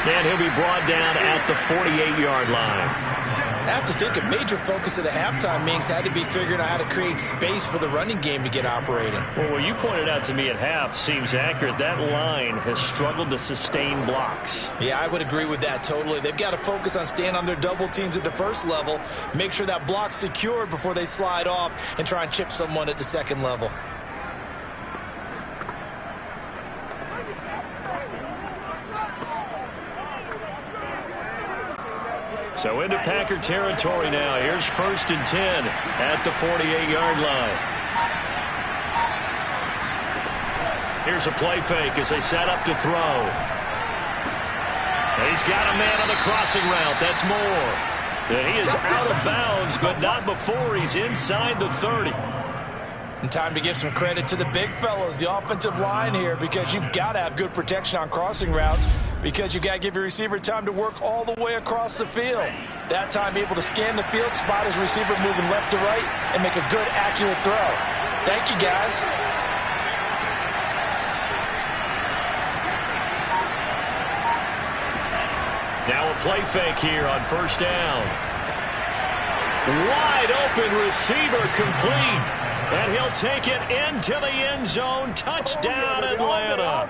And he'll be brought down at the 48-yard line. I have to think a major focus of the halftime meetings had to be figuring out how to create space for the running game to get operating. Well, what you pointed out to me at half seems accurate. That line has struggled to sustain blocks. Yeah, I would agree with that totally. They've got to focus on staying on their double teams at the first level, make sure that block's secured before they slide off and try and chip someone at the second level. So into Packer territory now. Here's 1st and 10 at the 48-yard line. Here's a play fake as they set up to throw. He's got a man on the crossing route. That's Moore. And he is out of bounds, but not before he's inside the 30. And time to give some credit to the big fellows, the offensive line here, because you've got to have good protection on crossing routes, because you've got to give your receiver time to work all the way across the field. That time able to scan the field, spot his receiver moving left to right, and make a good, accurate throw. Thank you, guys. Now a play fake here on 1st down. Wide open receiver complete. And he'll take it into the end zone. Touchdown, Atlanta.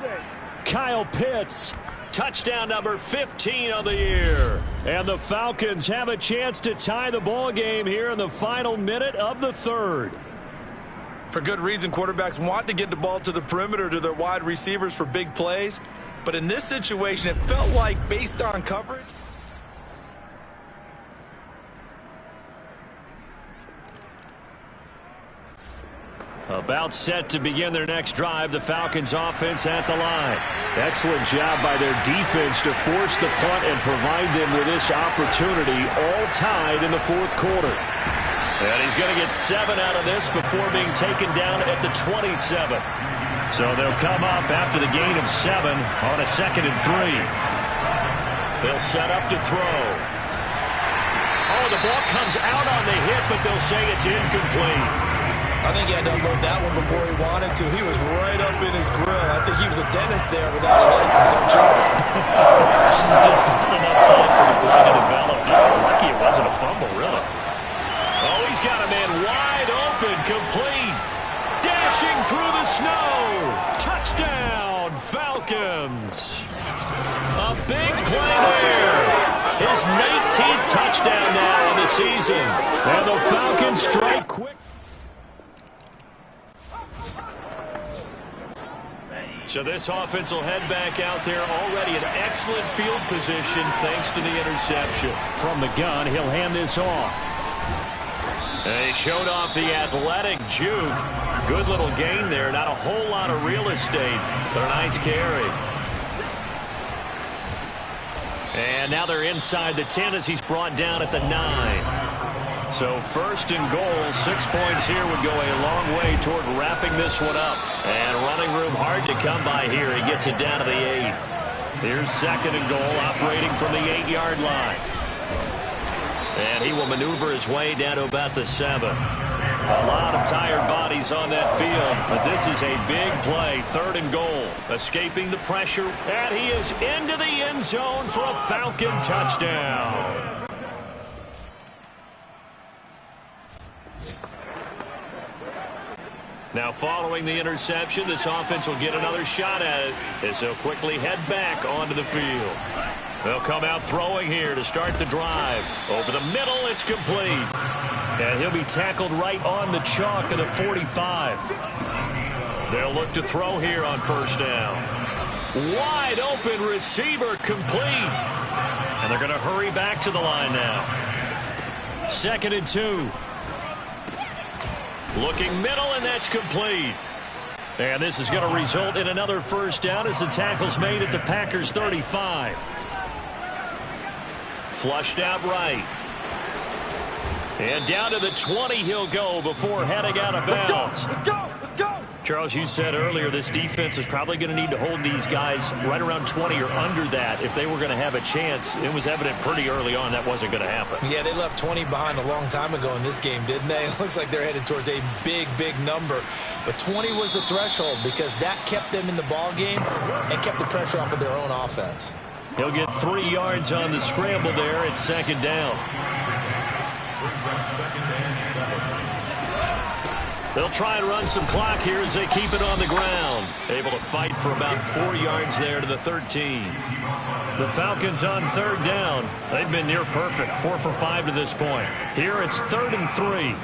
Kyle Pitts. Touchdown number 15 of the year. And the Falcons have a chance to tie the ball game here in the final minute of the 3rd. For good reason, quarterbacks want to get the ball to the perimeter to their wide receivers for big plays. But in this situation, it felt like based on coverage. About set to begin their next drive, the Falcons offense at the line. Excellent job by their defense to force the punt and provide them with this opportunity, all tied in the 4th quarter. And he's going to get 7 out of this before being taken down at the 27. So they'll come up after the gain of 7 on a 2nd and 3. They'll set up to throw. Oh, the ball comes out on the hit, but they'll say it's incomplete. I think he had to unload that one before he wanted to. He was right up in his grill. I think he was a dentist there without a license. Don't you? Just not enough time for the play to develop. Lucky it wasn't a fumble, really. Oh, he's got a man wide open, complete. Dashing through the snow. Touchdown, Falcons. A big play there. His 19th touchdown now in the season. And the Falcons strike quick. So this offense will head back out there, already in excellent field position thanks to the interception. From the gun, he'll hand this off. And he showed off the athletic juke. Good little gain there. Not a whole lot of real estate, but a nice carry. And now they're inside the 10 as he's brought down at the 9. So first and goal, 6 points here would go a long way toward wrapping this one up. And running room hard to come by here. He gets it down to the 8. Here's second and goal, operating from the 8-yard line. And he will maneuver his way down to about the 7. A lot of tired bodies on that field, but this is a big play. Third and goal, escaping the pressure, and he is into the end zone for a Falcon touchdown. Now following the interception, this offense will get another shot at it as they'll quickly head back onto the field. They'll come out throwing here to start the drive. Over the middle, it's complete. And he'll be tackled right on the chalk of the 45. They'll look to throw here on first down. Wide open receiver complete. And they're going to hurry back to the line now. Second and 2. Looking middle, and that's complete. And this is going to result in another first down as the tackle's made at the Packers' 35. Flushed out right. And down to the 20 he'll go before heading out of bounds. Let's go! Let's go! Charles, you said earlier this defense is probably going to need to hold these guys right around 20 or under that if they were going to have a chance. It was evident pretty early on that wasn't going to happen. Yeah, they left 20 behind a long time ago in this game, didn't they? It looks like they're headed towards a big, big number. But 20 was the threshold because that kept them in the ball game and kept the pressure off of their own offense. He'll get 3 yards on the scramble there. It's second down. Brings up second and 7. They'll try and run some clock here as they keep it on the ground. Able to fight for about 4 yards there to the 13. The Falcons on third down. They've been near perfect. 4 for 5 to this point. Here it's 3rd and 3.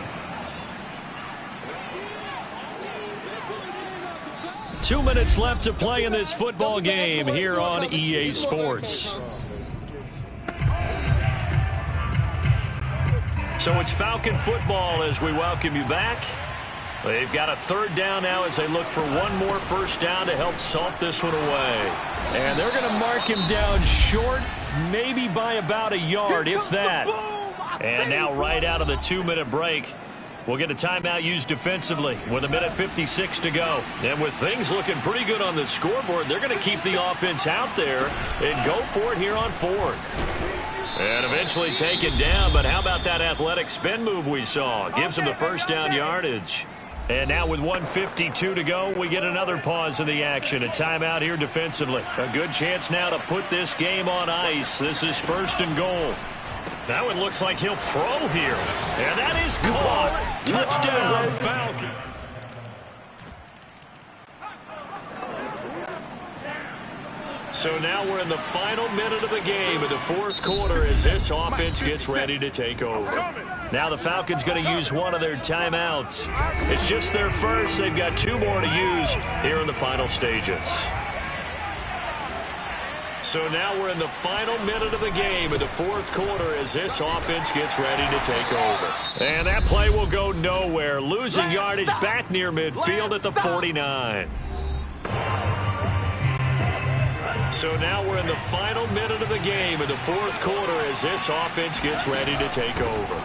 2 minutes left to play in this football game here on EA Sports. So it's Falcon football as we welcome you back. They've got a 3rd down now as they look for one more first down to help salt this one away. And they're going to mark him down short, maybe by about a yard, if that. And now right out of the 2-minute break, we'll get a timeout used defensively with 1:56 to go. And with things looking pretty good on the scoreboard, they're going to keep the offense out there and go for it here on 4th. And eventually taken down, but how about that athletic spin move we saw? Gives them the first down yardage. And now with 1:52 to go, we get another pause in the action. A timeout here defensively. A good chance now to put this game on ice. This is 1st and goal. Now it looks like he'll throw here. And that is caught. Touchdown, Falcon. So now we're in the final minute of the game in the 4th quarter as this offense gets ready to take over. Now the Falcons going to use one of their timeouts. It's just their first. They've got 2 more to use here in the final stages. So now we're in the final minute of the game in the 4th quarter as this offense gets ready to take over. And that play will go nowhere. Losing yardage back near midfield at the 49. So now we're in the final minute of the game in the 4th quarter as this offense gets ready to take over.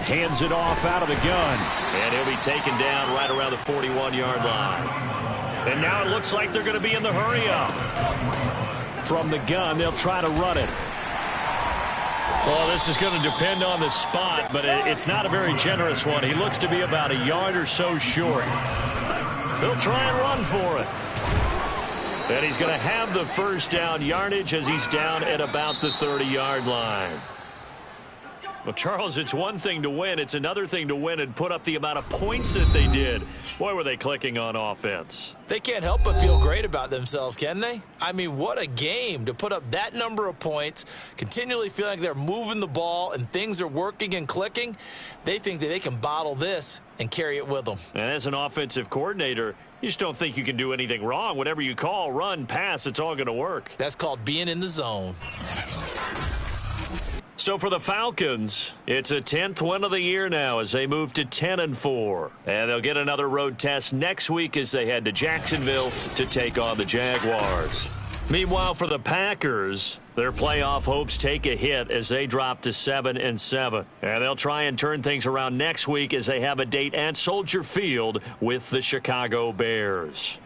Hands it off out of the gun. And he'll be taken down right around the 41-yard line. And now it looks like they're going to be in the hurry-up. From the gun, they'll try to run it. Well, this is going to depend on the spot, but it's not a very generous one. He looks to be about a yard or so short. They'll try and run for it. And he's going to have the first down yardage as he's down at about the 30-yard line. Well, Charles, it's one thing to win. It's another thing to win and put up the amount of points that they did. Boy, were they clicking on offense. They can't help but feel great about themselves, can they? I mean, what a game to put up that number of points, continually feeling like they're moving the ball and things are working and clicking. They think that they can bottle this and carry it with them. And as an offensive coordinator, you just don't think you can do anything wrong. Whatever you call, run, pass, it's all going to work. That's called being in the zone. So for the Falcons, it's a 10th win of the year now as they move to 10-4. And they'll get another road test next week as they head to Jacksonville to take on the Jaguars. Meanwhile, for the Packers, their playoff hopes take a hit as they drop to 7-7. And they'll try and turn things around next week as they have a date at Soldier Field with the Chicago Bears.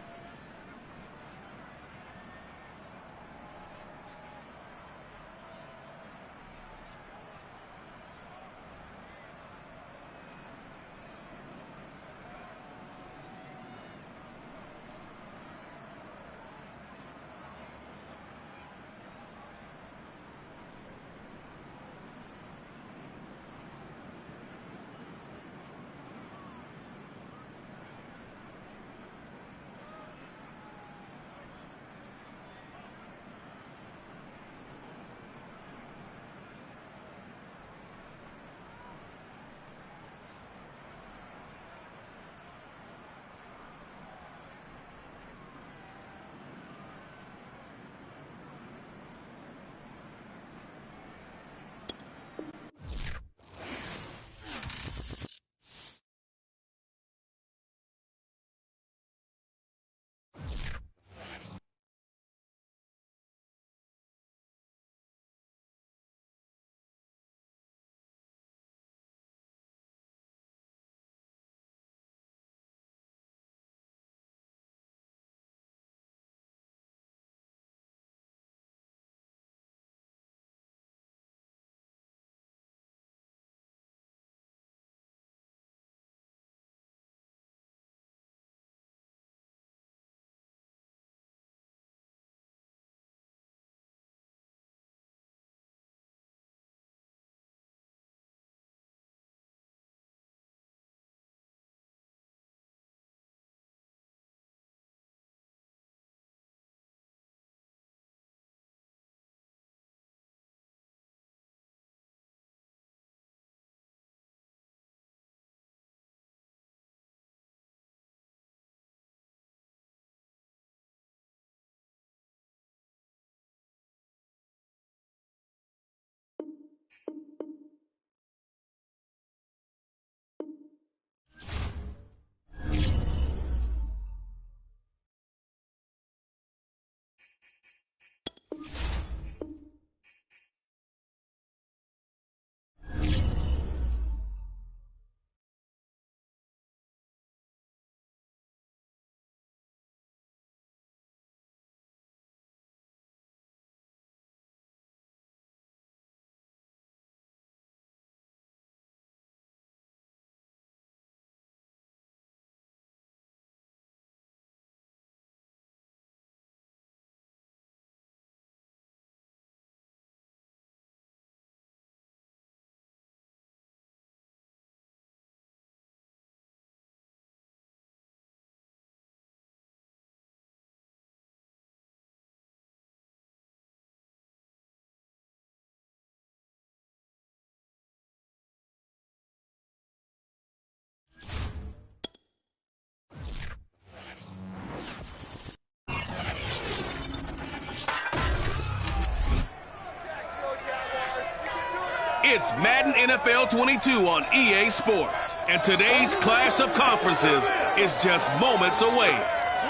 It's Madden NFL 22 on EA Sports, and today's clash of conferences is just moments away.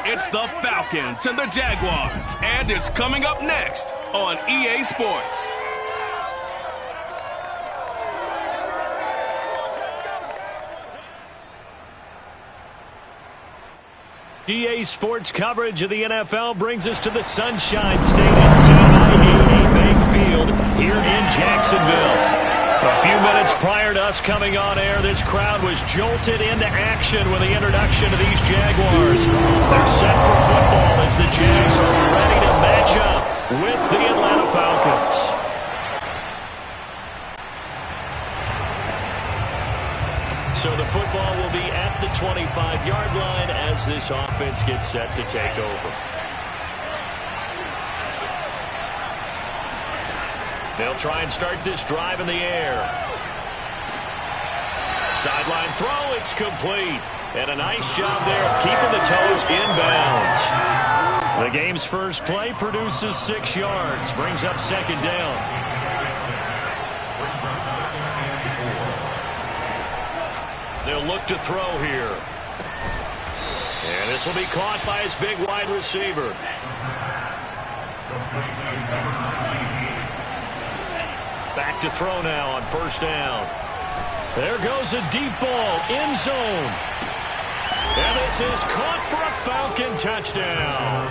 It's the Falcons and the Jaguars, and it's coming up next on EA Sports. EA Sports coverage of the NFL brings us to the Sunshine State at TIAA Bank Field here in Jacksonville. A few minutes prior to us coming on air, this crowd was jolted into action with the introduction of these Jaguars. They're set for football as the Jags are ready to match up with the Atlanta Falcons. football will be at the 25-yard line as this offense gets set to take over. They'll try and start this drive in the air. Sideline throw, it's complete. And a nice job there of keeping the toes inbounds. The game's first play produces 6 yards, brings up second down. They'll look to throw here. And this will be caught by his big wide receiver. Back to throw now on first down. There goes a deep ball, end zone. And this is caught for a Falcon touchdown.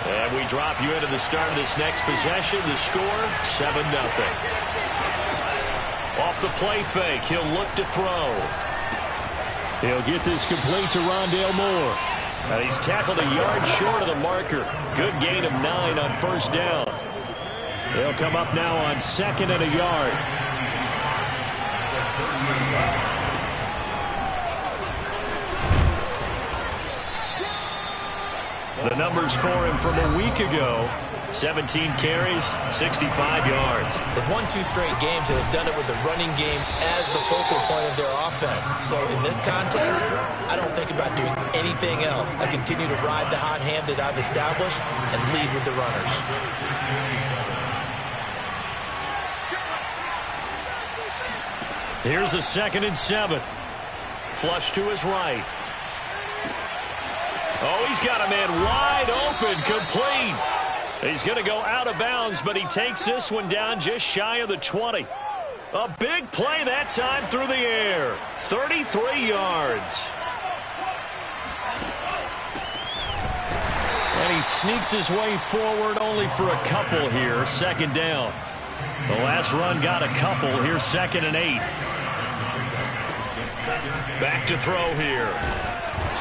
And we drop you into the start of this next possession. The score, 7-0. Off the play fake, he'll look to throw. He'll get this complete to Rondale Moore. And he's tackled a yard short of the marker. Good gain of 9 on first down. They'll come up now on 2nd and a yard. The numbers for him from a week ago. 17 carries, 65 yards. They've won 2 straight games and have done it with the running game as the focal point of their offense. So in this contest, I don't think about doing anything else. I continue to ride the hot hand that I've established and lead with the runners. Here's a 2nd and 7. Flush to his right. Oh, he's got a man wide open, complete. He's going to go out of bounds, but he takes this one down just shy of the 20. A big play that time through the air. 33 yards. And he sneaks his way forward only for a couple here. 2nd down. The last run got a couple. Here's 2nd and 8. Back to throw here.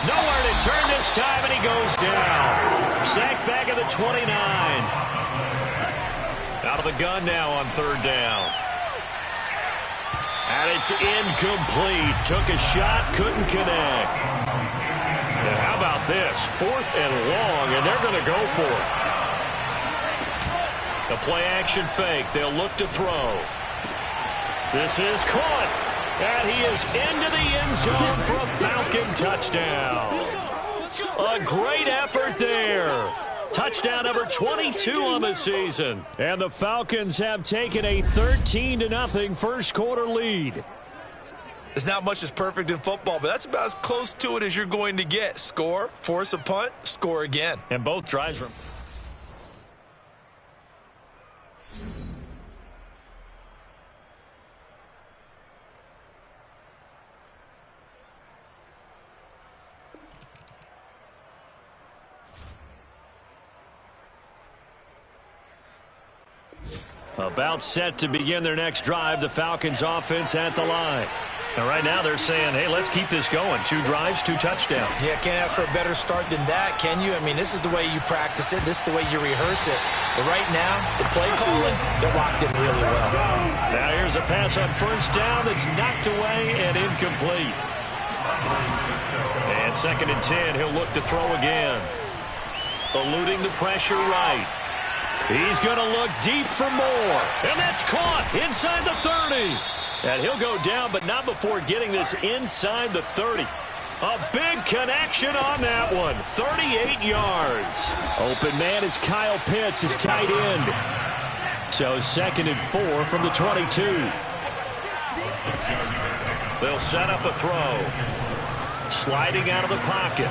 Nowhere to turn this time, and he goes down. Sacked back at the 29. Out of the gun now on 3rd down. And it's incomplete. Took a shot, couldn't connect. And how about this? 4th and long, and they're going to go for it. The play-action fake. They'll look to throw. This is caught. And he is into the end zone for a Falcon touchdown. A great effort there. Touchdown number 22 on the season. And the Falcons have taken a 13-0 first quarter lead. There's not much that's perfect in football, but that's about as close to it as you're going to get. Score, force a punt, score again. And both drives from... About set to begin their next drive, the Falcons offense at the line. And right now they're saying, hey, let's keep this going. 2 drives, 2 touchdowns. Yeah, can't ask for a better start than that, can you? I mean, this is the way you practice it. This is the way you rehearse it. But right now, the play calling, they're locked in really well. Now here's a pass on first down that's knocked away and incomplete. And 2nd and 10, he'll look to throw again. Eluding the pressure right. He's going to look deep for more. And that's caught inside the 30. And he'll go down, but not before getting this inside the 30. A big connection on that one. 38 yards. Open man is Kyle Pitts, his tight end. So 2nd and 4 from the 22. They'll set up a throw. Sliding out of the pocket.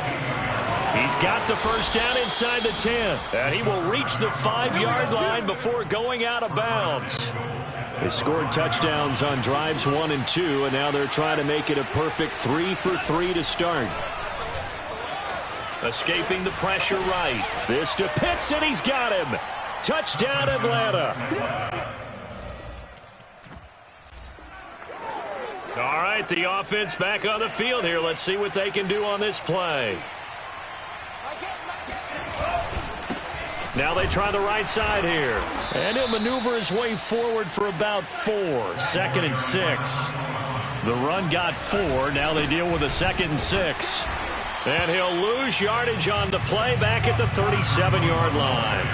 He's got the first down inside the 10. And he will reach the 5-yard line before going out of bounds. They scored touchdowns on drives 1 and 2, and now they're trying to make it a perfect 3 for 3 to start. Escaping the pressure right. This to Pitts, and he's got him. Touchdown, Atlanta. All right, the offense back on the field here. Let's see what they can do on this play. Now they try the right side here. And he'll maneuver his way forward for about 4. 2nd and 6. The run got 4. Now they deal with a 2nd and 6. And he'll lose yardage on the play back at the 37-yard line.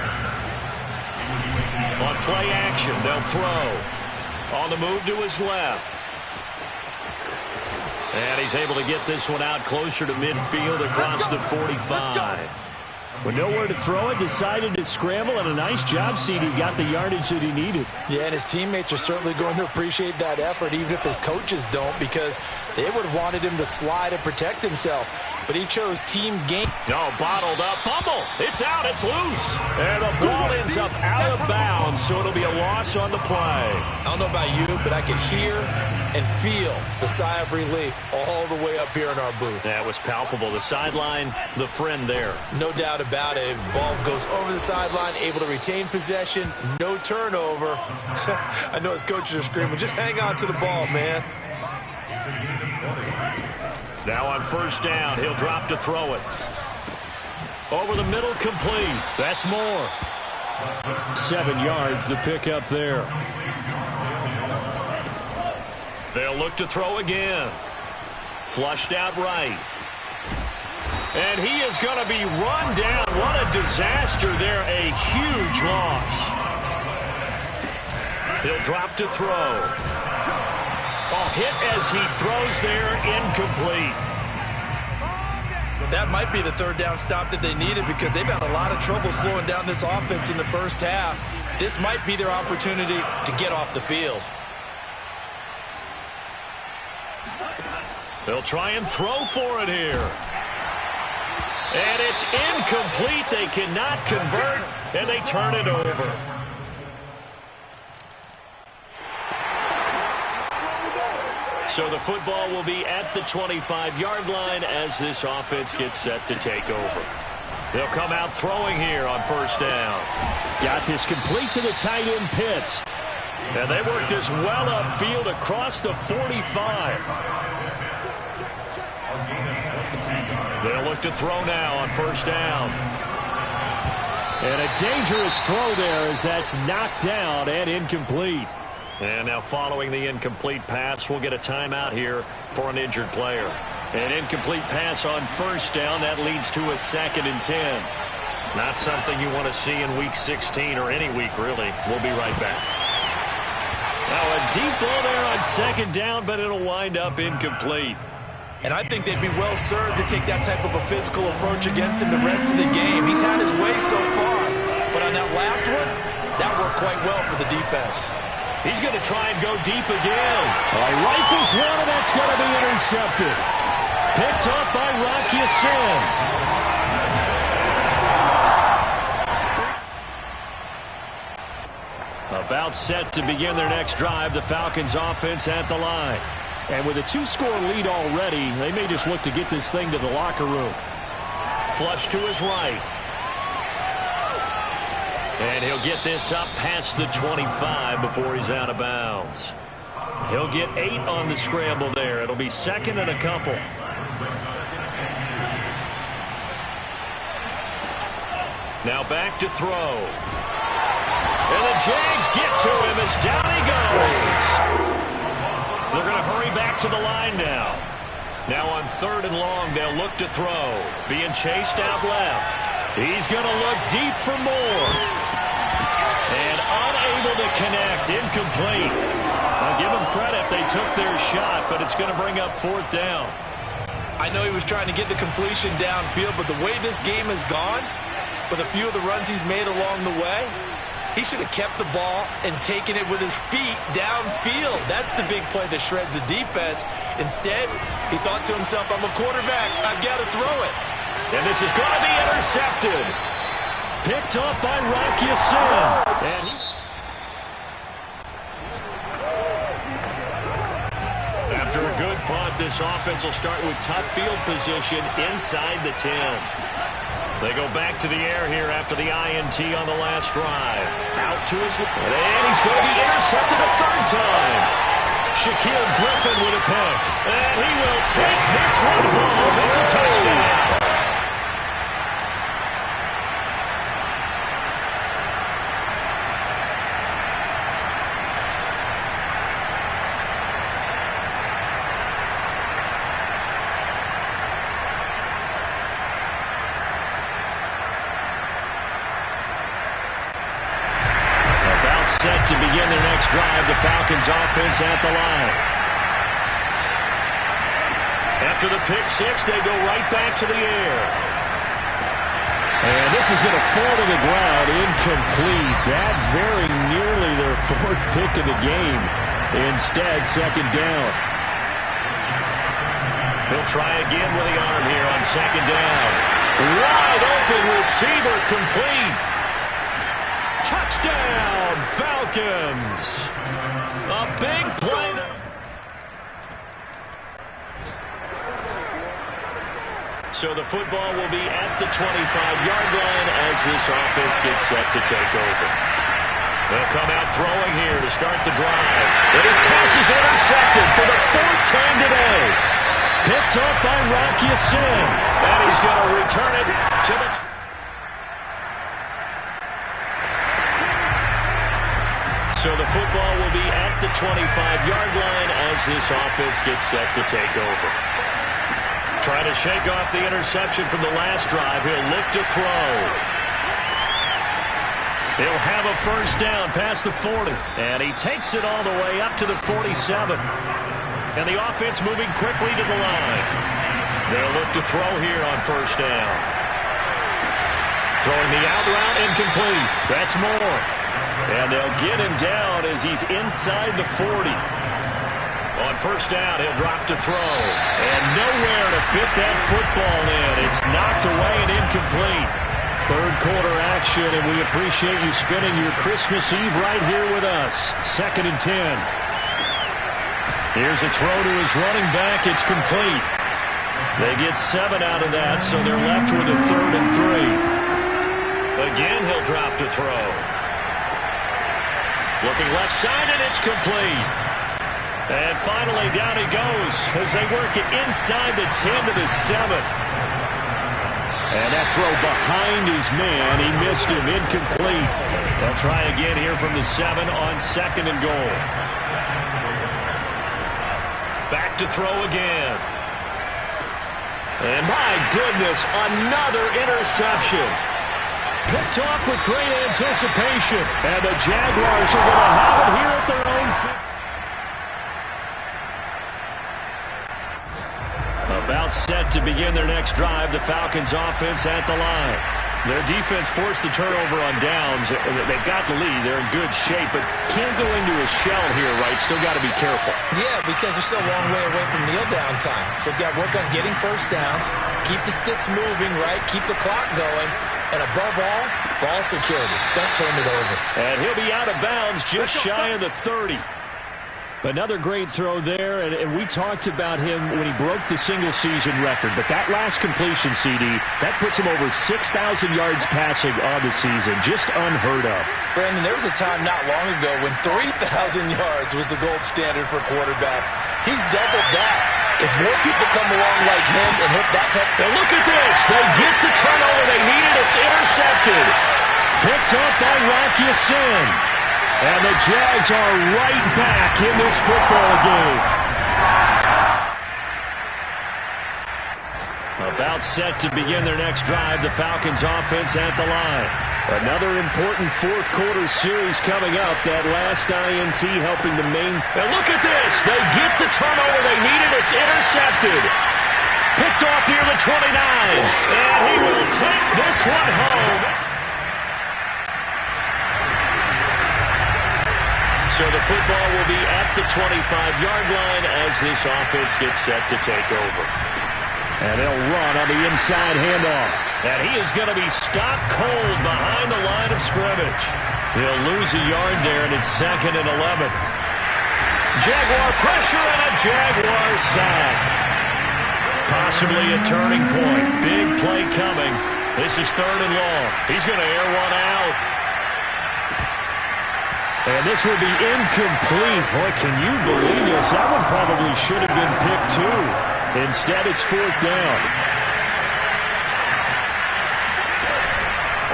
On play action, they'll throw. On the move to his left. And he's able to get this one out closer to midfield across the 45. With nowhere to throw it, decided to scramble, and a nice job, CD. Got the yardage that he needed. Yeah, and his teammates are certainly going to appreciate that effort, even if his coaches don't, because they would have wanted him to slide and protect himself. But he chose team game. No, bottled up. Fumble. It's out. It's loose. And the ball ends up out of bounds, so it'll be a loss on the play. I don't know about you, but I could hear and feel the sigh of relief all the way up here in our booth. That was palpable. The sideline, the friend there. No doubt about it. The ball goes over the sideline, able to retain possession, no turnover. I know his coaches are screaming, just hang on to the ball, man. Now on 1st down, he'll drop to throw it. Over the middle, complete. That's more. 7 yards, the pickup there. They'll look to throw again. Flushed out right. And he is going to be run down. What a disaster there. A huge loss. He'll drop to throw. Hit as he throws there, incomplete. That might be the 3rd down stop that they needed, because they've had a lot of trouble slowing down this offense in the first half. This might be their opportunity to get off the field. They'll try and throw for it here. And it's incomplete. They cannot convert, and they turn it over. So the football will be at the 25-yard line as this offense gets set to take over. They'll come out throwing here on 1st down. Got this complete to the tight end Pitts. And they work this well upfield across the 45. They'll look to throw now on 1st down. And a dangerous throw there as that's knocked down and incomplete. And now following the incomplete pass, we'll get a timeout here for an injured player. An incomplete pass on 1st down. That leads to a 2nd and 10. Not something you want to see in Week 16 or any week, really. We'll be right back. Now a deep ball there on 2nd down, but it'll wind up incomplete. And I think they'd be well served to take that type of a physical approach against him the rest of the game. He's had his way so far, but on that last one, that worked quite well for the defense. He's going to try and go deep again. Rifles one, and that's going to be intercepted. Picked up by Rock Ya-Sin. About set to begin their next drive. The Falcons offense at the line. And with a 2-score lead already, they may just look to get this thing to the locker room. Flush to his right. And he'll get this up past the 25 before he's out of bounds. He'll get 8 on the scramble there. It'll be 2nd and a couple. Now back to throw. And the Jags get to him as down he goes. They're going to hurry back to the line now. Now on 3rd and long, they'll look to throw. Being chased out left. He's going to look deep for more. And unable to connect, incomplete. I'll give them credit, they took their shot, but it's going to bring up 4th down. I know he was trying to get the completion downfield, but the way this game has gone, with a few of the runs he's made along the way, he should have kept the ball and taken it with his feet downfield. That's the big play that shreds the defense. Instead, he thought to himself, I'm a quarterback, I've got to throw it. And this is going to be intercepted. Picked up by Rock Ya-Sin. And after a good punt, this offense will start with tough field position inside the 10. They go back to the air here after the INT on the last drive. Out to his left. And he's going to be intercepted a 3rd time. Shaquille Griffin with a pick. And he will take this one home. It's a touchdown. to begin their next drive. The Falcons offense at the line. After the pick six, they go right back to the air. And this is going to fall to the ground, incomplete. That very nearly their fourth pick of the game. Instead, second down. He'll try again with the arm here on second down. Wide open receiver, complete. Touchdown, Falcons. A big play. So the football will be at the 25-yard line as this offense gets set to take over. They'll come out throwing here to start the drive. And his pass is intercepted for the fourth time today. Picked up by Rocky Sin. And he's going to return it to the... So the football will be at the 25-yard line as this offense gets set to take over. Trying to shake off the interception from the last drive. He'll look to throw. He'll have a first down past the 40. And he takes it all the way up to the 47. And the offense moving quickly to the line. They'll look to throw here on first down. Throwing the out route, incomplete. That's Moore. And they'll get him down as he's inside the 40. On first down, he'll drop to throw. And nowhere to fit that football in. It's knocked away and incomplete. Third quarter action, and we appreciate you spending your Christmas Eve right here with us. 2nd and 10. Here's a throw to his running back. It's complete. They get 7 out of that, so they're left with a 3rd and 3. Again, he'll drop to throw. Looking left side, and it's complete. And finally, down he goes as they work it inside the 10 to the 7. And that throw behind his man, he missed him, incomplete. They'll try again here from the 7 on 2nd and goal. Back to throw again. And my goodness, another interception. Picked off with great anticipation. And the Jaguars are going to have it here at their own field. About set to begin their next drive, the Falcons offense at the line. Their defense forced the turnover on downs. They've got the lead. They're in good shape, but can't go into a shell here, right? Still got to be careful. Yeah, because they're still a long way away from kneel down time. So they've got to work on getting first downs, keep the sticks moving, right? Keep the clock going. And above all, ball security. Don't turn it over. And he'll be out of bounds just shy of the 30. Another great throw there, and we talked about him when he broke the single-season record. But that last completion, CD, that puts him over 6,000 yards passing on the season. Just unheard of. Brandon, there was a time not long ago when 3,000 yards was the gold standard for quarterbacks. He's doubled that. If more people come along like him and hit that type... And look at this. They get the turnover they needed. It's intercepted. Picked up by Rocky Sin. And the Jags are right back in this football game. About set to begin their next drive, the Falcons offense at the line. Another important fourth quarter series coming up. That last INT helping to And look at this. They get the turnover they needed. It's intercepted. Picked off near the 29. And he will take this one home. So the football will be at the 25-yard line as this offense gets set to take over. And they'll run on the inside handoff. And he is going to be stopped cold behind the line of scrimmage. He'll lose a yard there, and it's 2nd and 11. Jaguar pressure and a Jaguar sack. Possibly a turning point. Big play coming. This is 3rd and long. He's going to air one out. And this will be incomplete. Boy, can you believe this? That one probably should have been picked too. Instead, it's 4th down.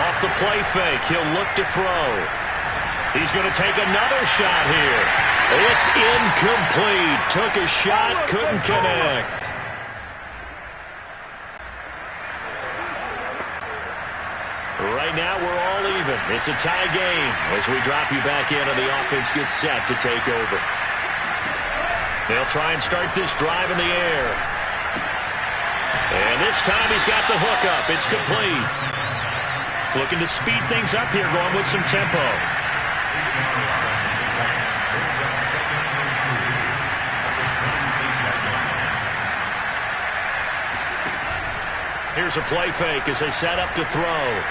Off the play fake, he'll look to throw. He's going to take another shot here. It's incomplete. Took a shot, couldn't connect. Right now, we're all even. It's a tie game as we drop you back in and the offense gets set to take over. They'll try and start this drive in the air. And this time he's got the hook up. It's complete. Looking to speed things up here, going with some tempo. Here's a play fake as they set up to throw.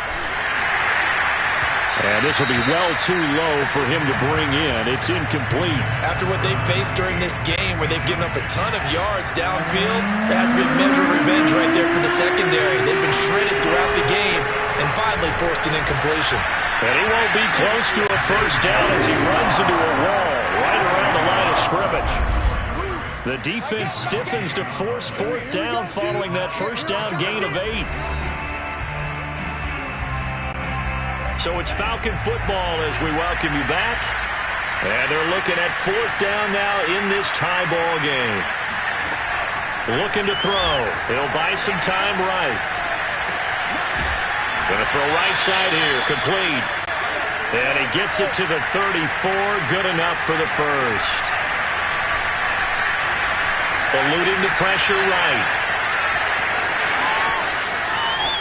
And this will be well too low for him to bring in. It's incomplete. After what they've faced during this game where they've given up a ton of yards downfield, there has to be a measure of revenge right there for the secondary. They've been shredded throughout the game and finally forced an incompletion. And he won't be close to a first down as he runs into a wall right around the line of scrimmage. The defense stiffens to force fourth down following that first down gain of 8. So it's Falcon football as we welcome you back. And they're looking at fourth down now in this tie ball game. Looking to throw. He'll buy some time right. Going to throw right side here. Complete. And he gets it to the 34. Good enough for the first. Eluding the pressure right.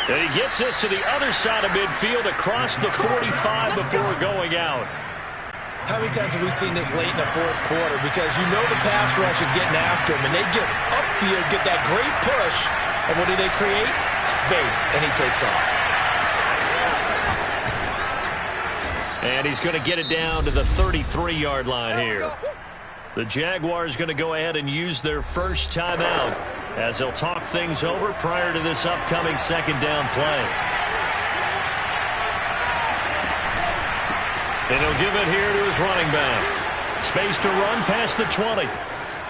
And he gets this to the other side of midfield across the 45 before going out. How many times have we seen this late in the fourth quarter? Because you know the pass rush is getting after him, and they get upfield, get that great push, and what do they create? Space, and he takes off. And he's going to get it down to the 33-yard line here. The Jaguars going to go ahead and use their first timeout as they'll talk things over prior to this upcoming second down play. And he'll give it here to his running back. Space to run past the 20.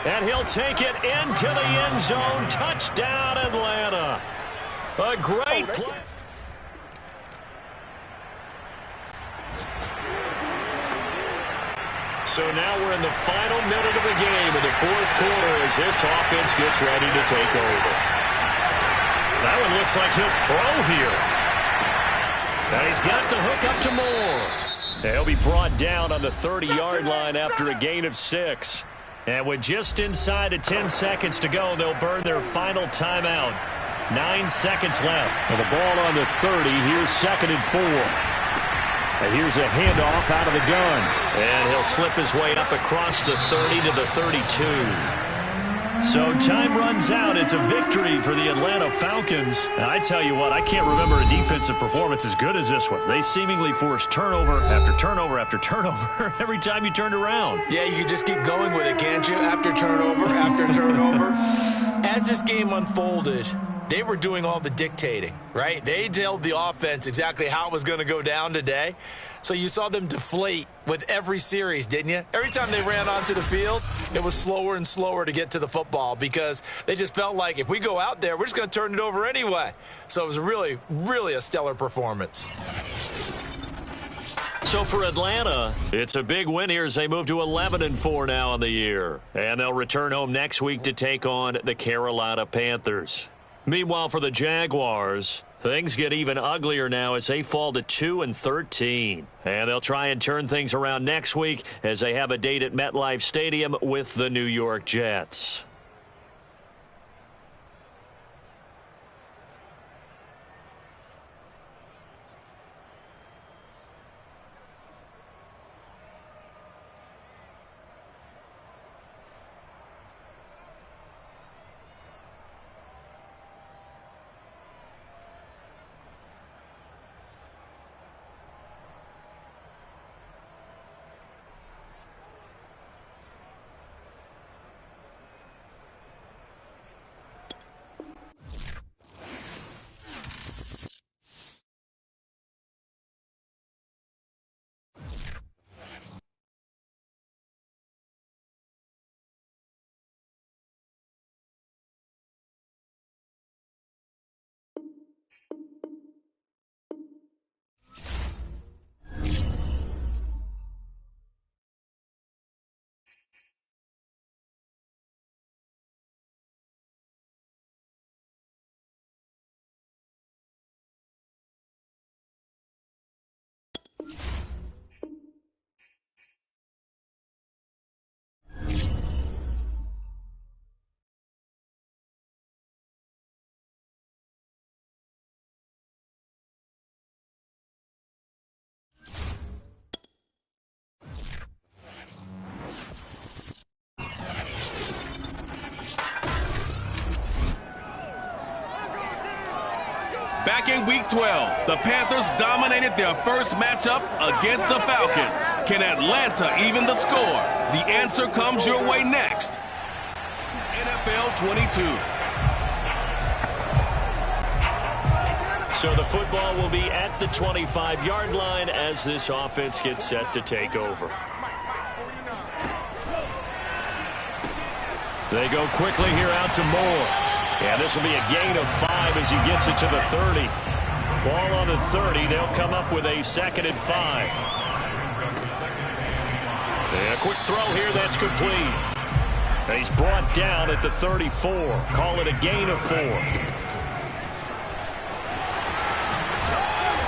And he'll take it into the end zone. Touchdown, Atlanta. A great play. So now we're in the final minute of the game in the fourth quarter as this offense gets ready to take over. That one looks like he'll throw here. And he's got the hook up to Moore. He'll be brought down on the 30-yard line after a gain of 6. And with just inside of 10 seconds to go, they'll burn their final timeout. 9 seconds left. And the ball on the 30. Here's 2nd and 4. And here's a handoff out of the gun. And he'll slip his way up across the 30 to the 32. So time runs out. It's a victory for the Atlanta Falcons. And I tell you what, I can't remember a defensive performance as good as this one. They seemingly forced turnover after turnover after turnover every time you turned around. Yeah, you can just keep going with it, can't you? After turnover, after turnover. As this game unfolded, they were doing all the dictating, right? They told the offense exactly how it was going to go down today. So you saw them deflate with every series, didn't you? Every time they ran onto the field, it was slower and slower to get to the football because they just felt like if we go out there, we're just going to turn it over anyway. So it was really, really a stellar performance. So for Atlanta, it's a big win here as they move to 11-4 now on the year. And they'll return home next week to take on the Carolina Panthers. Meanwhile, for the Jaguars, things get even uglier now as they fall to 2-13. And they'll try and turn things around next week as they have a date at MetLife Stadium with the New York Jets. Back in Week 12, the Panthers dominated their first matchup against the Falcons. Can Atlanta even the score? The answer comes your way next. NFL 22. So the football will be at the 25-yard line as this offense gets set to take over. They go quickly here out to Moore. Yeah, this will be a gain of 5 as he gets it to the 30. Ball on the 30. They'll come up with a 2nd and 5. And a quick throw here. That's complete. And he's brought down at the 34. Call it a gain of 4.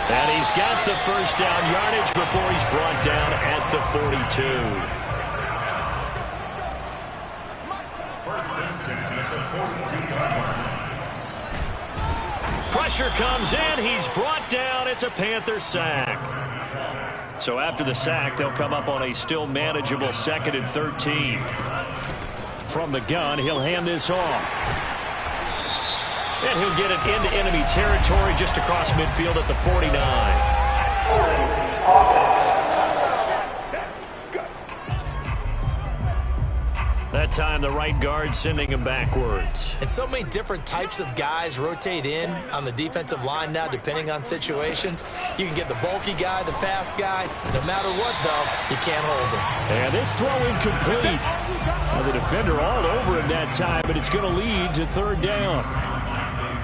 And he's got the first down yardage before he's brought down at the 42. Pressure comes in. He's brought down. It's a Panther sack. So after the sack, they'll come up on a still manageable 2nd and 13. From the gun, he'll hand this off. And he'll get it into enemy territory just across midfield at the 49. That time, the right guard sending him backwards. And so many different types of guys rotate in on the defensive line now, depending on situations. You can get the bulky guy, the fast guy. No matter what, though, you can't hold him. And this throw incomplete. Well, the defender all over him that time, but it's going to lead to 3rd down.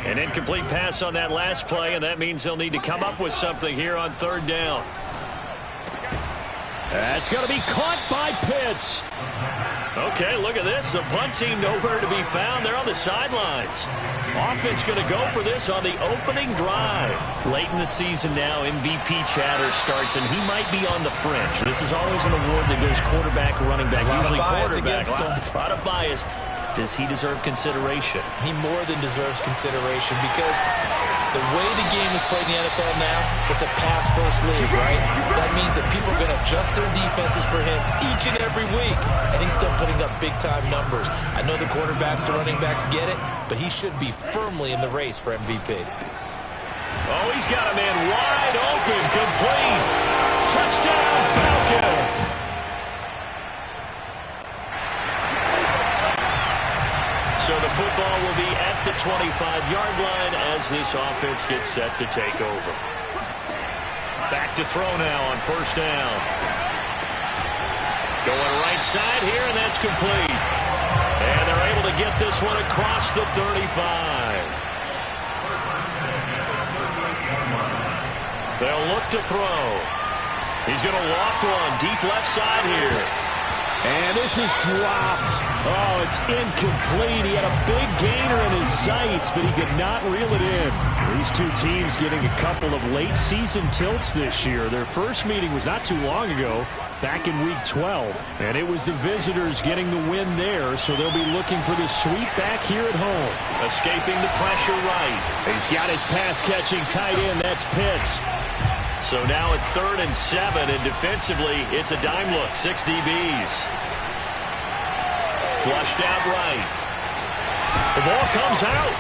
An incomplete pass on that last play, and that means they'll need to come up with something here on 3rd down. That's going to be caught by Pitts. Okay, look at this. The punt team nowhere to be found. They're on the sidelines. Offense going to go for this on the opening drive. Late in the season now, MVP chatter starts, and he might be on the fringe. This is always an award that goes quarterback, running back, usually quarterback. A lot of bias. Does he deserve consideration? He more than deserves consideration because the way the game is played in the NFL now, it's a pass-first league, right? So that means that people are going to adjust their defenses for him each and every week, and he's still putting up big-time numbers. I know the quarterbacks, the running backs get it, but he should be firmly in the race for MVP. Oh, he's got a man wide open, complete. Touchdown, Falcons! So the football will be at the 25-yard line as this offense gets set to take over. Back to throw now on 1st down. Going right side here, and that's complete. And they're able to get this one across the 35. They'll look to throw. He's going to loft one deep left side here. And this is dropped. Oh, it's incomplete. He had a big gainer in his sights, but he could not reel it in. These two teams getting a couple of late-season tilts this year. Their first meeting was not too long ago, back in Week 12. And it was the visitors getting the win there, so they'll be looking for the sweep back here at home. Escaping the pressure right. He's got his pass-catching tight end. That's Pitts. So now at 3rd and 7, and defensively, it's a dime look, 6 DBs. Flushed out right. The ball comes out.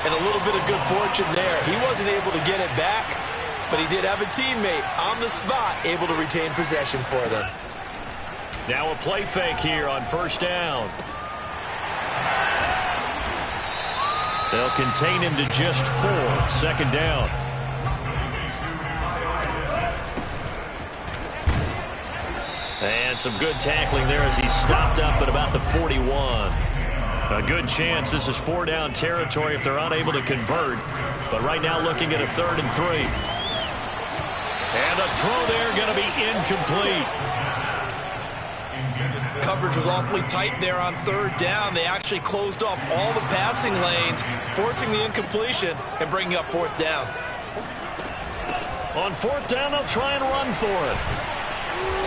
And a little bit of good fortune there. He wasn't able to get it back, but he did have a teammate on the spot able to retain possession for them. Now a play fake here on 1st down. They'll contain him to just 4. 2nd down. And some good tackling there as he stopped up at about the 41. A good chance this is 4-down territory if they're unable to convert. But right now looking at a 3rd and 3. And a throw there going to be incomplete. Coverage was awfully tight there on 3rd down. They actually closed off all the passing lanes, forcing the incompletion and bringing up 4th down. On 4th down, they'll try and run for it.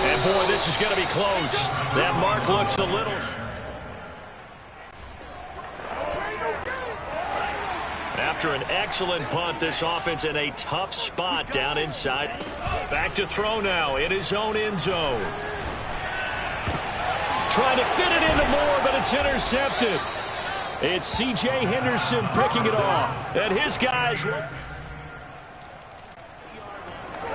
And boy, this is going to be close. That mark looks a little... After an excellent punt, this offense in a tough spot down inside. Back to throw now in his own end zone. Trying to fit it into Moore, but it's intercepted. It's CJ Henderson picking it off. And his guys...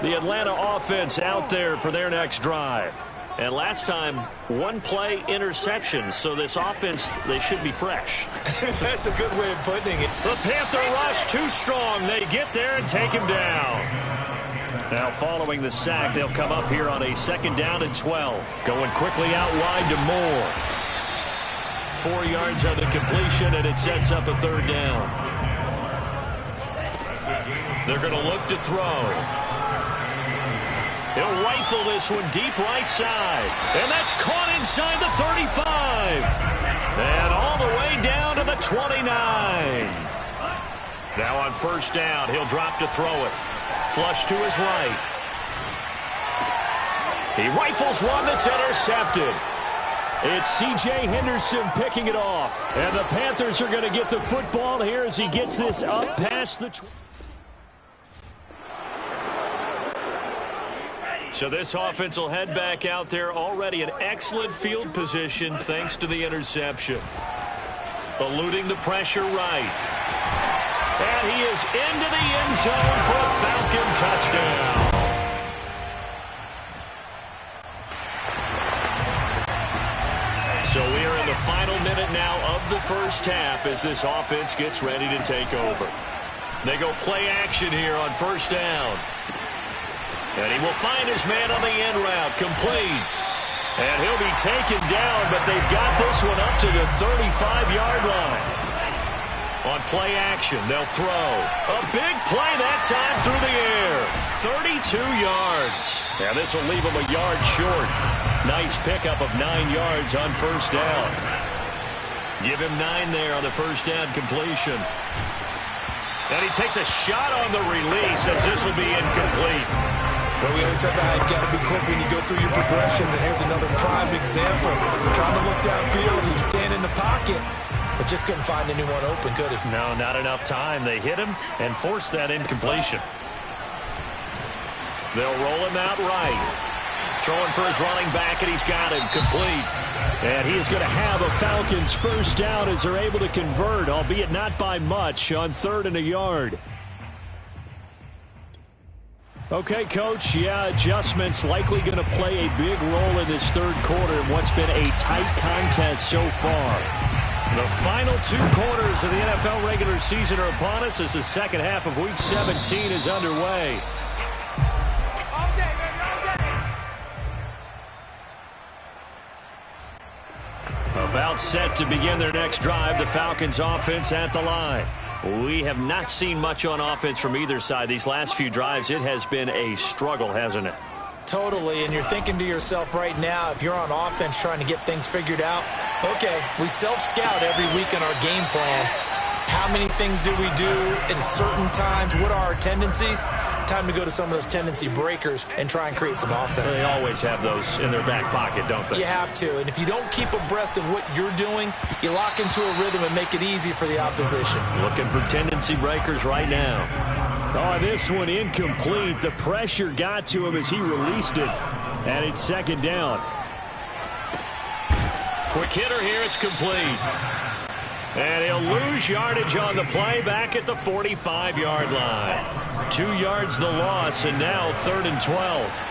The Atlanta offense out there for their next drive. And last time, one play interception. So this offense, they should be fresh. That's a good way of putting it. The Panther rush too strong. They get there and take him down. Now following the sack, they'll come up here on a 2nd down and 12. Going quickly out wide to Moore. 4 yards on the completion, and it sets up a 3rd down. They're going to look to throw. He'll rifle this one deep right side. And that's caught inside the 35. And all the way down to the 29. Now on 1st down, he'll drop to throw it. Flush to his right. He rifles one that's intercepted. It's C.J. Henderson picking it off. And the Panthers are going to get the football here as he gets this up past the... So this offense will head back out there, already in excellent field position thanks to the interception. Eluding the pressure right. And he is into the end zone for a Falcon touchdown. So we are in the final minute now of the 1st half as this offense gets ready to take over. They go play action here on 1st down. And he will find his man on the end route, complete. And he'll be taken down, but they've got this one up to the 35-yard line. On play action, they'll throw. A big play that time through the air. 32 yards. Now this will leave him a yard short. Nice pickup of 9 yards on 1st down. Give him 9 there on the 1st down completion. And he takes a shot on the release as this will be incomplete. Well, we always talk about how you've got to be quick when you go through your progressions, and here's another prime example. Trying to look downfield, he was standing in the pocket, but just couldn't find anyone open, could he? No, not enough time. They hit him and forced that incompletion. They'll roll him out right. Throwing for his running back, and he's got him complete. And he is going to have a Falcons 1st down as they're able to convert, albeit not by much, on 3rd and a yard. Okay, Coach, adjustments likely going to play a big role in this 3rd quarter in what's been a tight contest so far. The final 2 quarters of the NFL regular season are upon us as the 2nd half of Week 17 is underway. About set to begin their next drive, the Falcons offense at the line. We have not seen much on offense from either side. These last few drives, it has been a struggle, hasn't it? Totally, and you're thinking to yourself right now, if you're on offense trying to get things figured out, okay, we self-scout every week in our game plan. How many things do we do at certain times? What are our tendencies? Time to go to some of those tendency breakers and try and create some offense. They always have those in their back pocket, don't they? You have to, and if you don't keep abreast of what you're doing, you lock into a rhythm and make it easy for the opposition. Looking for tendency breakers right now. Oh, this one incomplete. The pressure got to him as he released it, and it's 2nd down. Quick hitter here, it's complete. And he'll lose yardage on the play back at the 45-yard line. 2 yards the loss, and now 3rd and 12.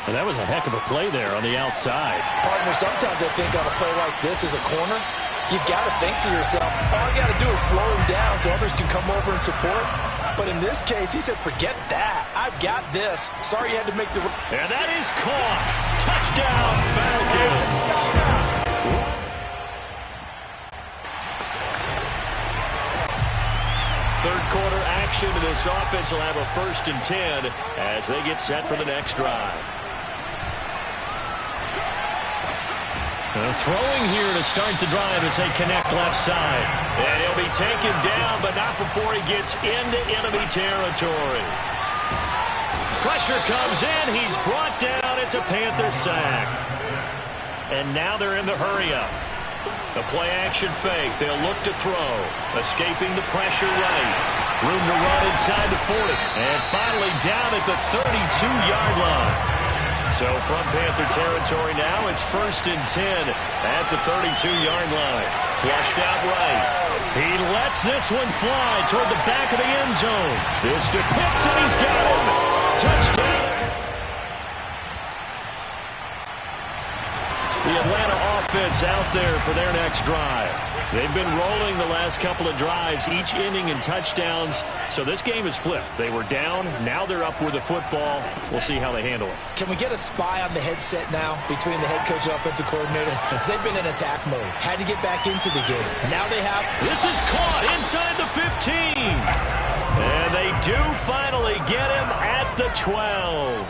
And that was a heck of a play there on the outside. Partner, sometimes I think on a play like this as a corner, you've got to think to yourself, all I got to do is slow him down so others can come over and support. But in this case, he said, forget that. I've got this. Sorry you had to make the... And that is caught. Touchdown, Falcons. 3rd quarter action to this offense will have a 1st and 10 as they get set for the next drive. Throwing here to start the drive as they connect left side. And he'll be taken down, but not before he gets into enemy territory. Pressure comes in. He's brought down. It's a Panther sack. And now they're in the hurry-up. The play-action fake. They'll look to throw. Escaping the pressure right. Room to run inside the 40. And finally down at the 32-yard line. So from Panther territory now, it's 1st and 10 at the 32-yard line. Flushed out right. He lets this one fly toward the back of the end zone. This to Pitts, and he's got him. Touchdown. The Atlanta offense out there for their next drive. They've been rolling the last couple of drives, each inning in touchdowns. So this game is flipped. They were down. Now they're up with the football. We'll see how they handle it. Can we get a spy on the headset now between the head coach and offensive coordinator? Because they've been in attack mode. Had to get back into the game. Now they have. This is caught inside the 15. And they do finally get him at the 12.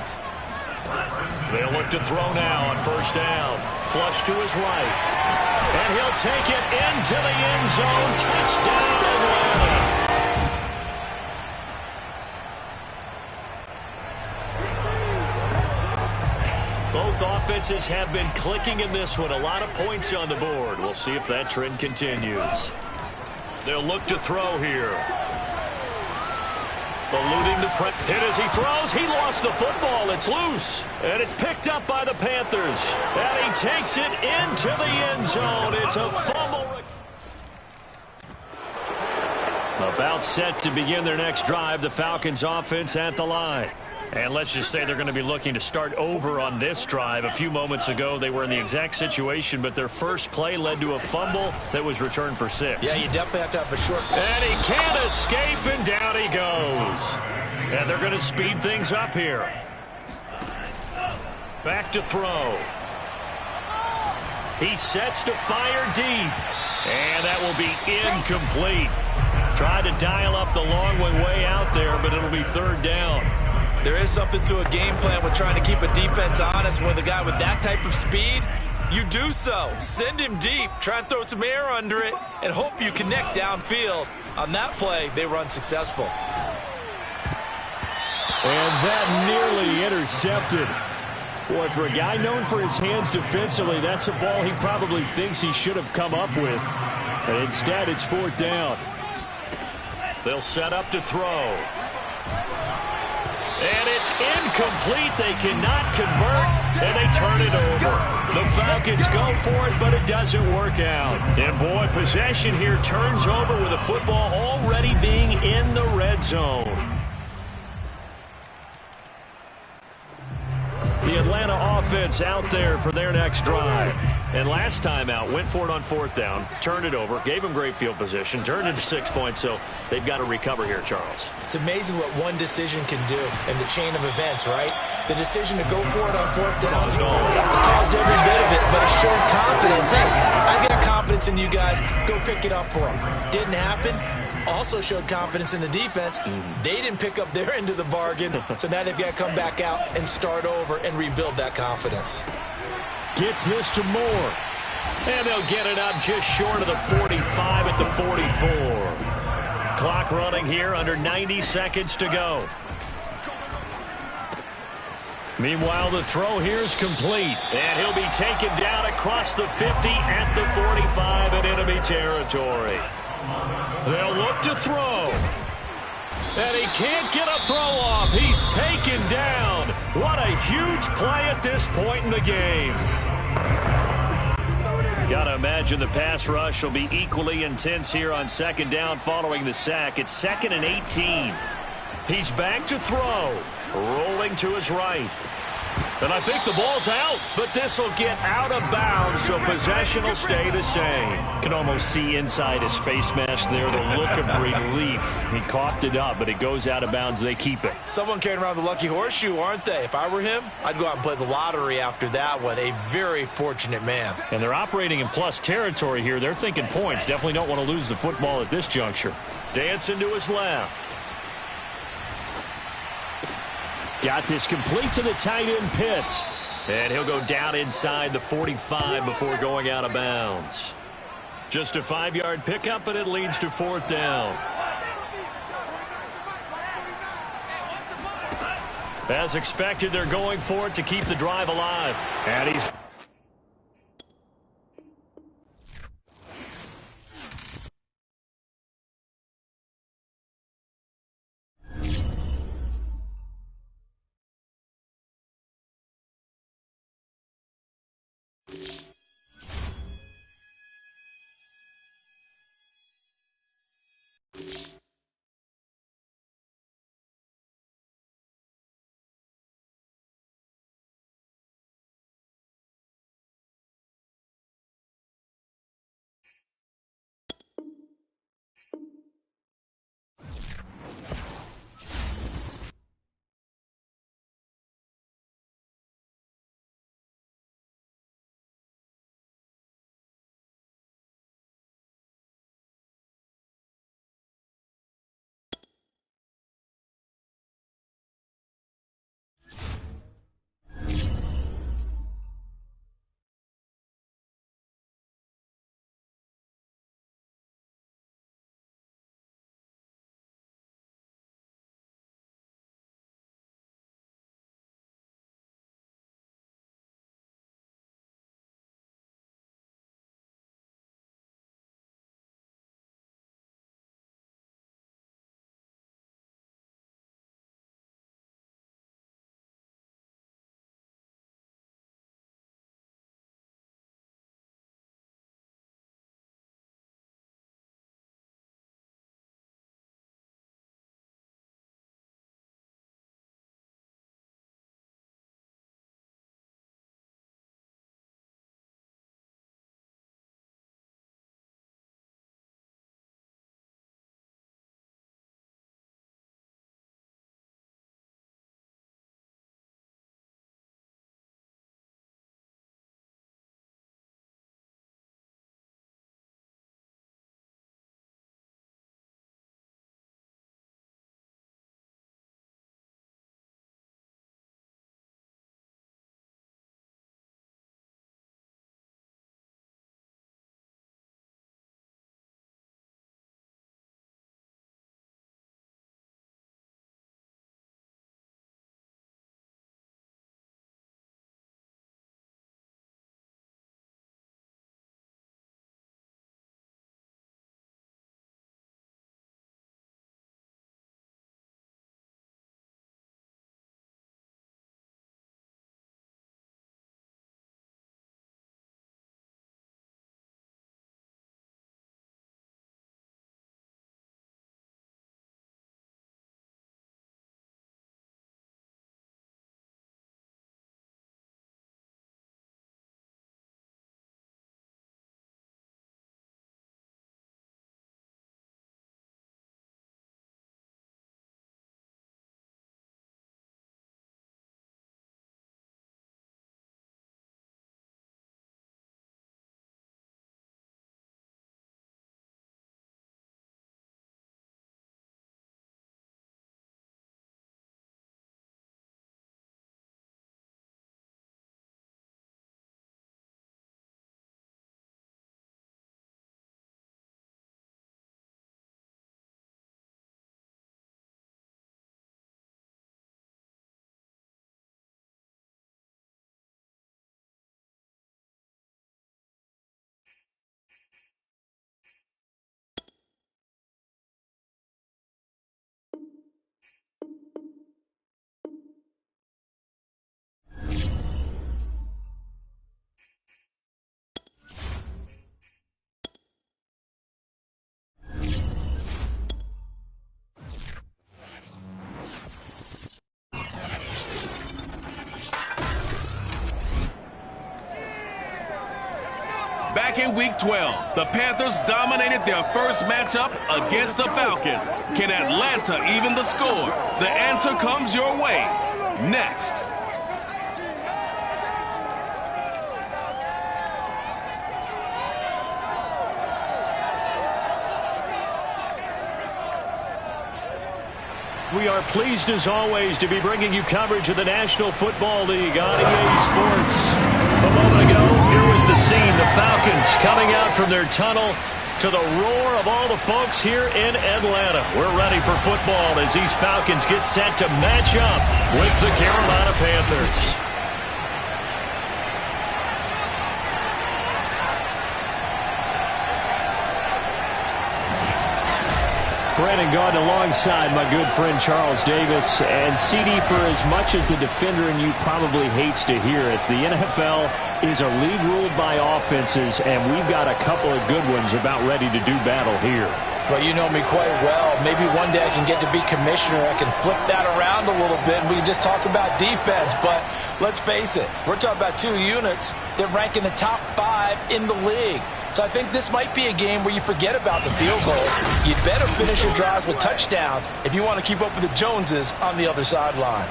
They'll look to throw now on 1st down. Flush to his right. And he'll take it into the end zone. Touchdown, Atlanta. Both offenses have been clicking in this one. A lot of points on the board. We'll see if that trend continues. They'll look to throw here. Eluding the press. Hit as he throws. He lost the football. It's loose. And it's picked up by the Panthers. And he takes it into the end zone. It's a fumble. About set to begin their next drive. The Falcons offense at the line. And let's just say they're going to be looking to start over on this drive. A few moments ago, they were in the exact situation, but their first play led to a fumble that was returned for 6. Yeah, you definitely have to have a short. And he can't escape, and down he goes. And they're going to speed things up here. Back to throw. He sets to fire deep. And that will be incomplete. Tried to dial up the long one way out there, but it'll be 3rd down. There is something to a game plan with trying to keep a defense honest. With a guy with that type of speed, you do so. Send him deep, try and throw some air under it, and hope you connect downfield. On that play, they were unsuccessful. And that nearly intercepted. Boy, for a guy known for his hands defensively, that's a ball he probably thinks he should have come up with. But instead, it's 4th down. They'll set up to throw. And it's incomplete. They cannot convert, and they turn it over. The Falcons go for it, but it doesn't work out. And, boy, possession here turns over with the football already being in the red zone. The Atlanta offense out there for their next drive. And last time out, went for it on 4th down, turned it over, gave them great field position, turned into 6 points, so they've got to recover here, Charles. It's amazing what one decision can do in the chain of events, right? The decision to go for it on 4th down. It caused every bit of it, but it showed confidence. Hey, I got confidence in you guys. Go pick it up for them. Didn't happen. Also showed confidence in the defense. They didn't pick up their end of the bargain, so now they've got to come back out and start over and rebuild that confidence. Gets this to Moore. And they'll get it up just short of the 45 at the 44. Clock running here, under 90 seconds to go. Meanwhile, the throw here is complete. And he'll be taken down across the 50 at the 45 in enemy territory. They'll look to throw. And he can't get a throw off. He's taken down. What a huge play at this point in the game. Got to imagine the pass rush will be equally intense here on 2nd down following the sack. It's 2nd and 18. He's back to throw. Rolling to his right. And I think the ball's out, but this will get out of bounds, so possession will stay the same. Can almost see inside his face mask there the look of relief. He coughed it up, but it goes out of bounds. They keep it. Someone carrying around the lucky horseshoe, aren't they? If I were him, I'd go out and play the lottery after that one. A very fortunate man. And they're operating in plus territory here. They're thinking points. Definitely don't want to lose the football at this juncture. Dancing to his left. Got this complete to the tight end, Pitts. And he'll go down inside the 45 before going out of bounds. Just a 5-yard pickup, and it leads to 4th down. As expected, they're going for it to keep the drive alive. And he's Back in Week 12, the Panthers dominated their first matchup against the Falcons. Can Atlanta even the score? The answer comes your way next. We are pleased, as always, to be bringing you coverage of the National Football League on EA Sports. A moment ago, here was the scene. The Falcons coming out from their tunnel to the roar of all the folks here in Atlanta. We're ready for football as these Falcons get set to match up with the Carolina Panthers. Brandon Gaudin alongside my good friend Charles Davis. And CD, for as much as the defender in you probably hates to hear it, the NFL is a league ruled by offenses, and we've got a couple of good ones about ready to do battle here. Well, you know me quite well. Maybe one day I can get to be commissioner. I can flip that around a little bit, and we can just talk about defense. But let's face it, we're talking about two units that rank in the top 5 in the league. So I think this might be a game where you forget about the field goal. You'd better finish your drives with touchdowns if you want to keep up with the Joneses on the other sideline.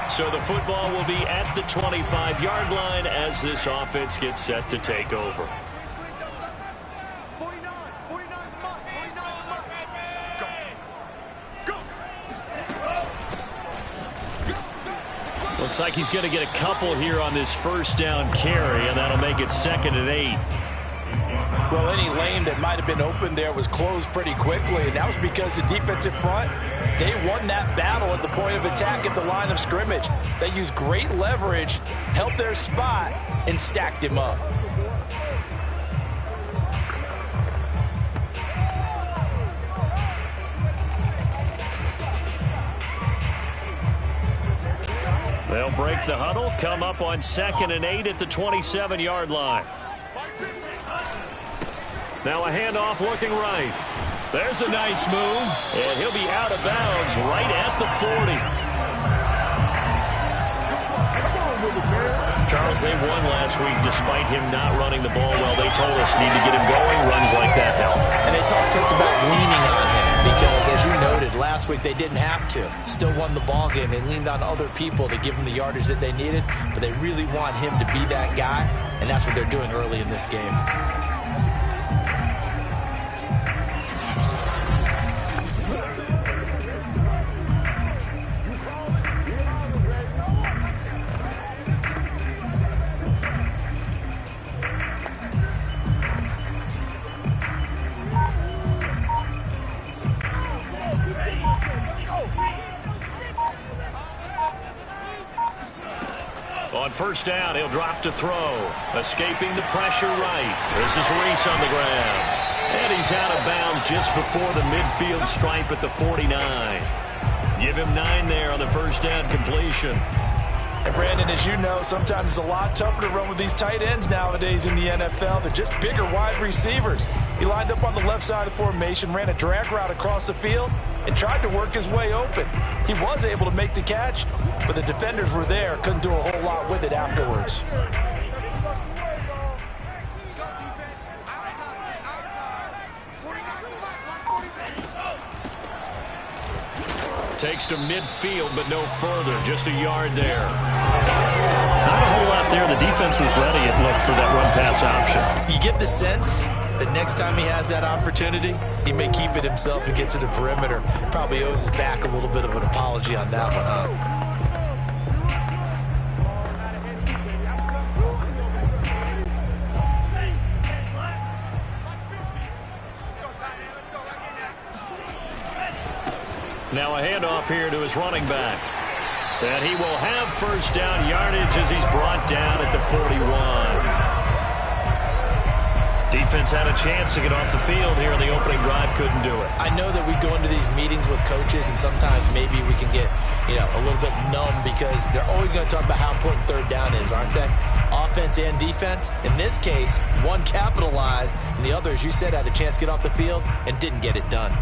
So the football will be at the 25-yard line as this offense gets set to take over. Looks like he's going to get a couple here on this first down carry, and that'll make it 2nd and 8. Well, any lane that might have been open there was closed pretty quickly, and that was because the defensive front, they won that battle at the point of attack at the line of scrimmage. They used great leverage, held their spot, and stacked him up. They'll break the huddle, come up on 2nd and 8 at the 27-yard line. Now a handoff looking right. There's a nice move, and he'll be out of bounds right at the 40. Charles, they won last week despite him not running the ball well. They told us need to get him going. Runs like that help. And they talked to us about leaning on him because, as you noted, last week they didn't have to. Still won the ball game. They leaned on other people to give them the yardage that they needed, but they really want him to be that guy, and that's what they're doing early in this game. On first down, he'll drop to throw. Escaping the pressure right. This is Reese on the ground. And he's out of bounds just before the midfield stripe at the 49. Give him 9 there on the first down completion. And Brandon, as you know, sometimes it's a lot tougher to run with these tight ends nowadays in the NFL. They're just bigger wide receivers. He lined up on the left side of the formation, ran a drag route across the field, and tried to work his way open. He was able to make the catch, but the defenders were there, couldn't do a whole lot with it afterwards. Takes to midfield, but no further. Just a yard there. Not a whole lot there. The defense was ready, it looked, for that run-pass option. You get the sense that next time he has that opportunity, he may keep it himself and get to the perimeter. Probably owes his back a little bit of an apology on that one, huh? Now a handoff here to his running back. And he will have first down yardage as he's brought down at the 41. Defense had a chance to get off the field here in the opening drive, couldn't do it. I know that we go into these meetings with coaches, and sometimes maybe we can get, a little bit numb because they're always going to talk about how important third down is, aren't they? Offense and defense. In this case, one capitalized, and the other, as you said, had a chance to get off the field and didn't get it done.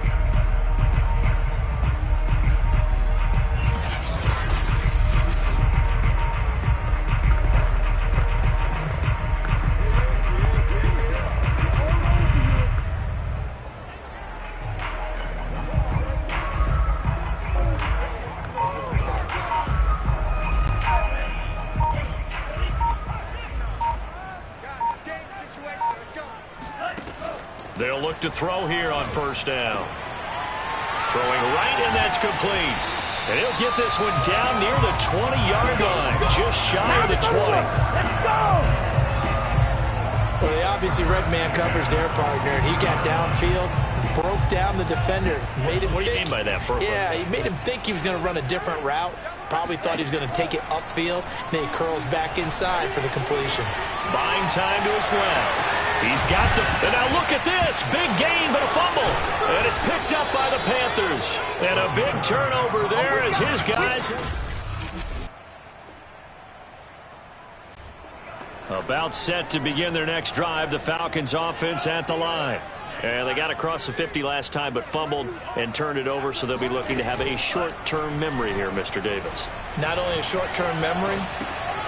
They'll look to throw here on first down. Throwing right, and that's complete. And he'll get this one down near the 20-yard line, just shy of the 20. Let's go! Well, they obviously read man coverage their partner, and he got downfield, broke down the defender, made him What do you mean by that, Brooklyn? Yeah, he made him think he was going to run a different route. Probably thought he was going to take it upfield. Then he curls back inside for the completion. Buying time to his left. He's got the... And now look at this. Big gain, but a fumble. And it's picked up by the Panthers. And a big turnover there as his guys... About set to begin their next drive. The Falcons offense at the line. And they got across the 50 last time, but fumbled and turned it over, so they'll be looking to have a short-term memory here, Mr. Davis. Not only a short-term memory,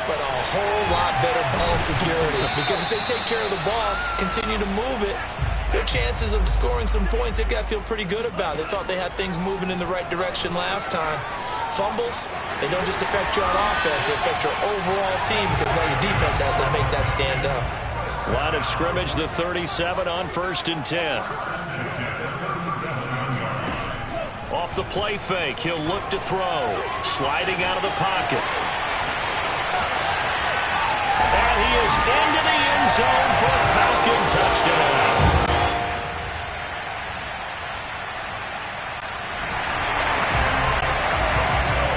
but a whole lot better ball security. Because if they take care of the ball, continue to move it, their chances of scoring some points, they've got to feel pretty good about. They thought they had things moving in the right direction last time. Fumbles, they don't just affect you on offense, they affect your overall team because now your defense has to make that stand up. Line of scrimmage, the 37 on 1st and 10. Off the play fake, he'll look to throw. Sliding out of the pocket. And he is into the end zone for a Falcon touchdown.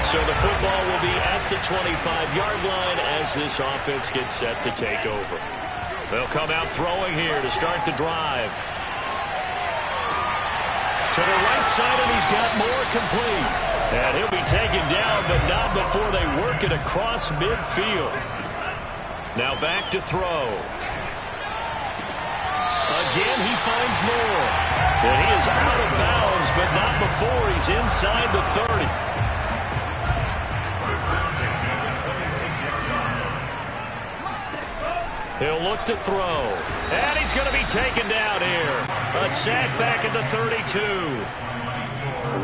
So the football will be at the 25-yard line as this offense gets set to take over. They'll come out throwing here to start the drive. To the right side, and he's got more complete. And he'll be taken down, but not before they work it across midfield. Now back to throw. Again, he finds more. And he is out of bounds, but not before he's inside the 30. He'll look to throw. And he's going to be taken down here. A sack back at the 32.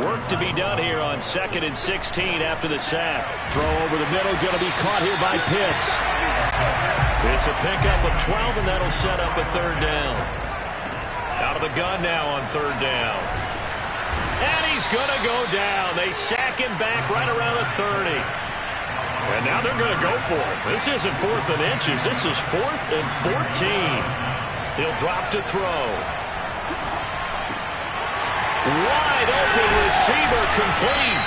Work to be done here on 2nd and 16 after the sack. Throw over the middle, going to be caught here by Pitts. It's a pickup of 12, and that'll set up a 3rd down. Out of the gun now on 3rd down. And he's going to go down. They sack him back right around the 30. And now they're going to go for it. This isn't 4th and inches. This is 4th and 14. He'll drop to throw. Wide open receiver complete.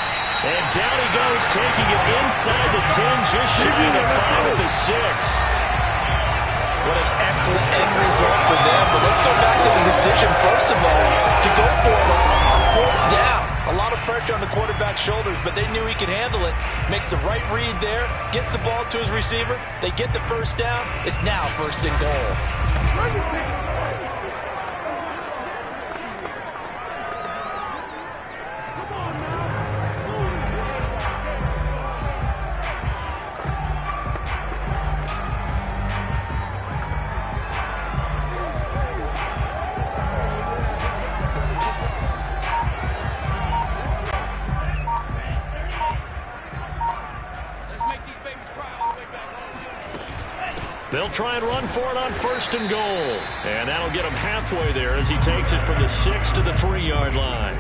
And down he goes, taking it inside the 10, just shy of the 5 at the 6. What an excellent end result for them. But let's go back to the decision, first of all, to go for it on 4th down. A lot of pressure on the quarterback's shoulders, but they knew he could handle it. Makes the right read there, gets the ball to his receiver. They get the first down. It's now 1st and goal. Let's make these babies cry all the way back home. They'll try and run for it on 1st and goal. And that'll get him halfway there as he takes it from the 6 to the 3-yard line.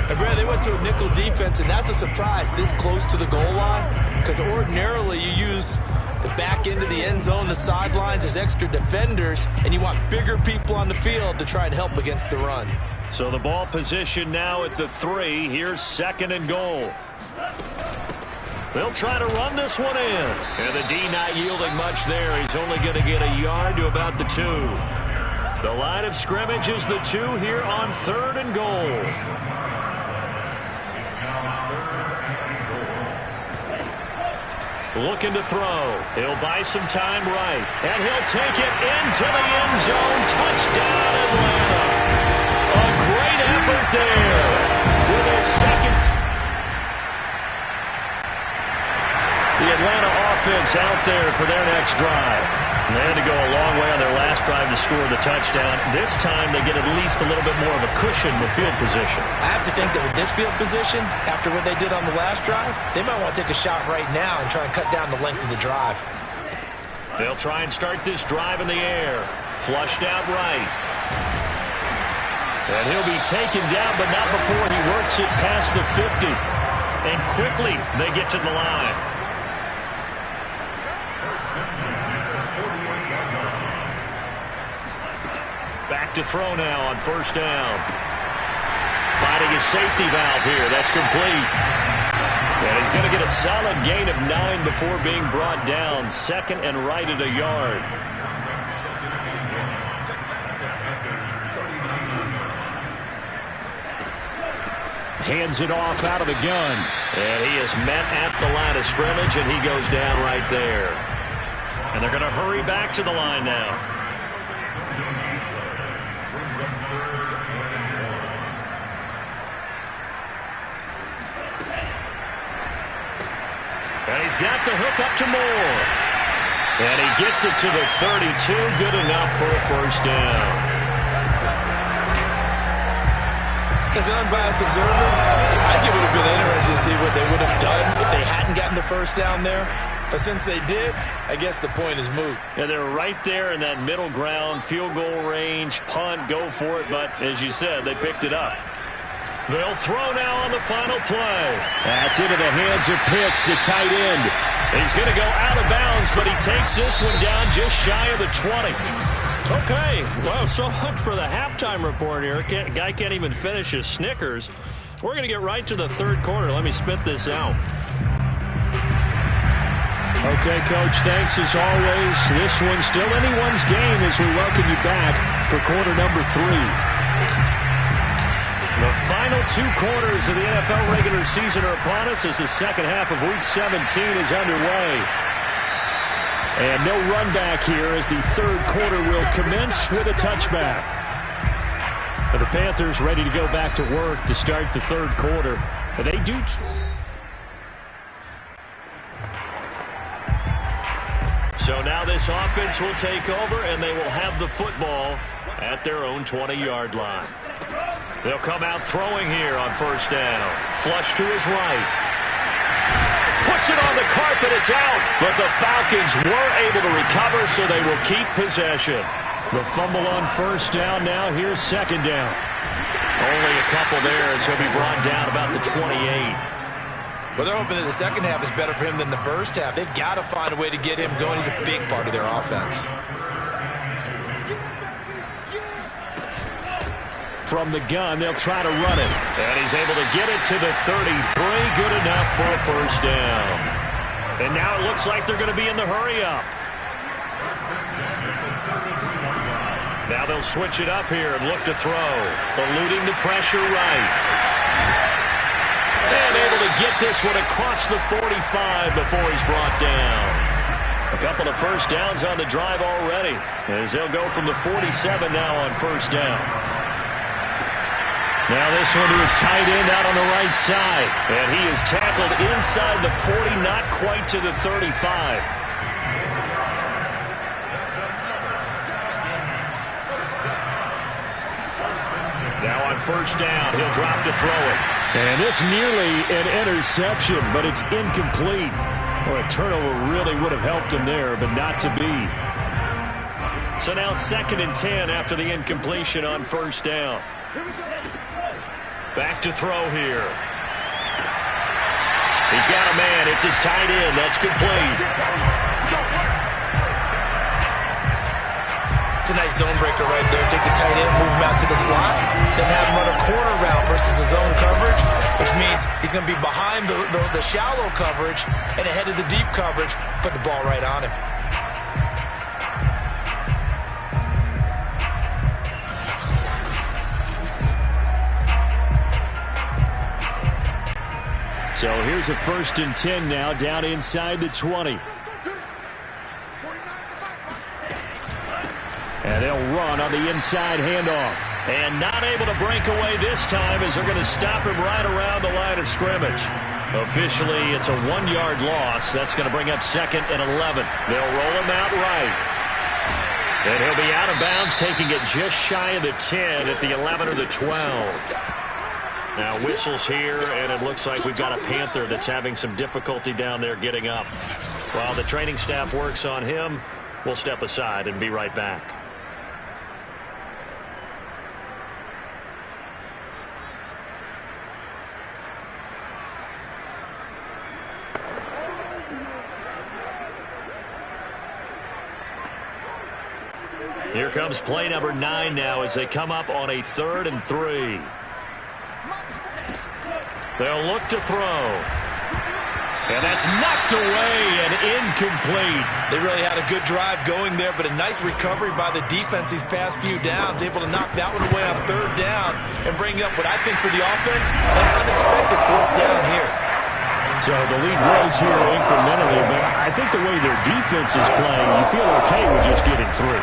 And Brad, they went to a nickel defense, and that's a surprise this close to the goal line, because ordinarily you use the back end of the end zone, the sidelines as extra defenders, and you want bigger people on the field to try and help against the run. So the ball position now at the 3. Here's 2nd and goal. They'll try to run this one in. And the D not yielding much there. He's only going to get a yard to about the 2. The line of scrimmage is the 2 here on 3rd and goal. Looking to throw. He'll buy some time right. And he'll take it into the end zone. Touchdown, Atlanta. A great effort there with his second. The Atlanta offense out there for their next drive. And they had to go a long way on their last drive to score the touchdown. This time they get at least a little bit more of a cushion with field position. I have to think that with this field position, after what they did on the last drive, they might want to take a shot right now and try and cut down the length of the drive. They'll try and start this drive in the air. Flushed out right. And he'll be taken down, but not before he works it past the 50. And quickly they get to the line. Back to throw now on 1st down. Finding his safety valve here. That's complete. And he's going to get a solid gain of 9 before being brought down. 2nd and right at a yard. Hands it off out of the gun. And he is met at the line of scrimmage, and he goes down right there. And they're going to hurry back to the line now. And he's got the hook up to Moore. And he gets it to the 32. Good enough for a 1st down. As an unbiased observer, I think it would have been interesting to see what they would have done if they hadn't gotten the 1st down there. But since they did, I guess the point is moot. Yeah, they're right there in that middle ground, field goal range, punt, go for it. But as you said, they picked it up. They'll throw now on the final play. That's into the hands of Pitts, the tight end. He's going to go out of bounds, but he takes this one down just shy of the 20. Okay, well, so much for the halftime report here. Guy can't even finish his Snickers. We're going to get right to the 3rd quarter. Let me spit this out. Okay, Coach, thanks as always. This one's still anyone's game as we welcome you back for quarter number 3. The final 2 quarters of the NFL regular season are upon us as the second half of Week 17 is underway. And no run back here as the 3rd quarter will commence with a touchback. The Panthers ready to go back to work to start the 3rd quarter. They do. So now this offense will take over, and they will have the football at their own 20-yard line. They'll come out throwing here on 1st down. Flush to his right. Puts it on the carpet. It's out. But the Falcons were able to recover, so they will keep possession. The fumble on 1st down now. Here's 2nd down. Only a couple there as he'll be brought down about the 28. Well, they're hoping that the second half is better for him than the first half. They've got to find a way to get him going. He's a big part of their offense. From the gun, they'll try to run it. And he's able to get it to the 33. Good enough for a 1st down. And now it looks like they're going to be in the hurry-up. Now they'll switch it up here and look to throw. Eluding the pressure right. And able to get this one across the 45 before he's brought down. A couple of 1st downs on the drive already, as they'll go from the 47 now on 1st down. Now this one to his tight end out on the right side. And he is tackled inside the 40, not quite to the 35. Now on 1st down, he'll drop to throw it. And this nearly an interception, but it's incomplete. Well, a turnover really would have helped him there, but not to be. So now 2nd and 10 after the incompletion on 1st down. Back to throw here. He's got a man. It's his tight end. That's complete. It's a nice zone breaker right there. Take the tight end, move him out to the slot, then have him run a corner route versus the zone coverage, which means he's going to be behind the shallow coverage and ahead of the deep coverage. Put the ball right on him. So here's a 1st and 10 now, down inside the 20. And they'll run on the inside handoff. And not able to break away this time as they're going to stop him right around the line of scrimmage. Officially, it's a 1-yard loss. That's going to bring up 2nd and 11. They'll roll him out right. And he'll be out of bounds, taking it just shy of the 10 at the 11 or the 12. Now whistles here, and it looks like we've got a Panther that's having some difficulty down there getting up. While the training staff works on him, we'll step aside and be right back. Here comes play number 9 now as they come up on a 3rd and 3. They'll look to throw. And that's knocked away and incomplete. They really had a good drive going there, but a nice recovery by the defense these past few downs. Able to knock that one away on 3rd down and bring up what I think for the offense, an unexpected 4th down here. So the lead grows here incrementally, but I think the way their defense is playing, you feel okay with just getting through.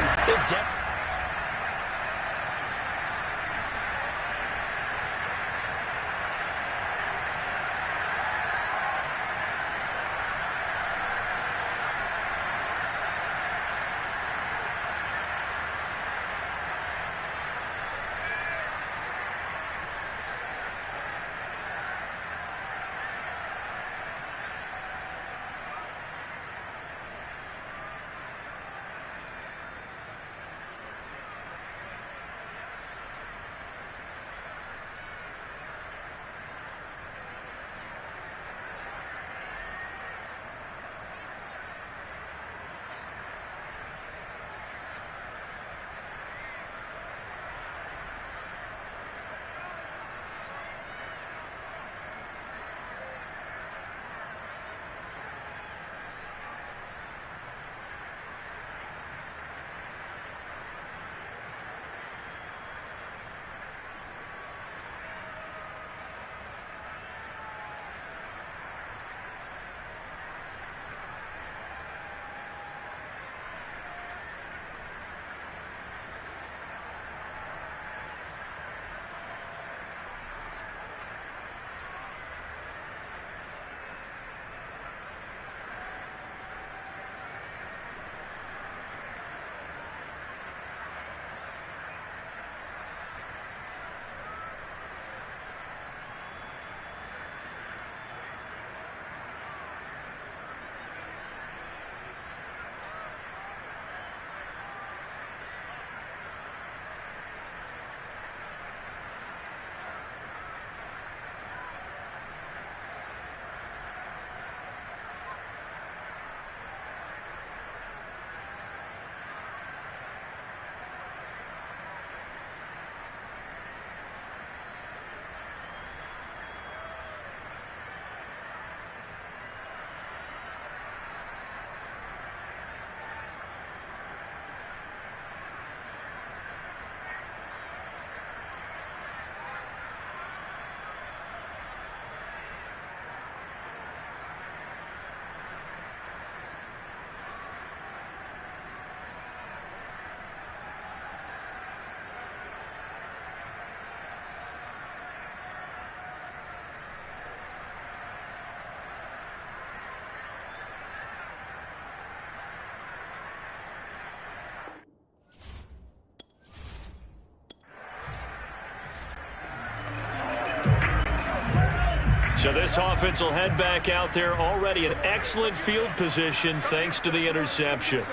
So this offense will head back out there, already in excellent field position thanks to the interception.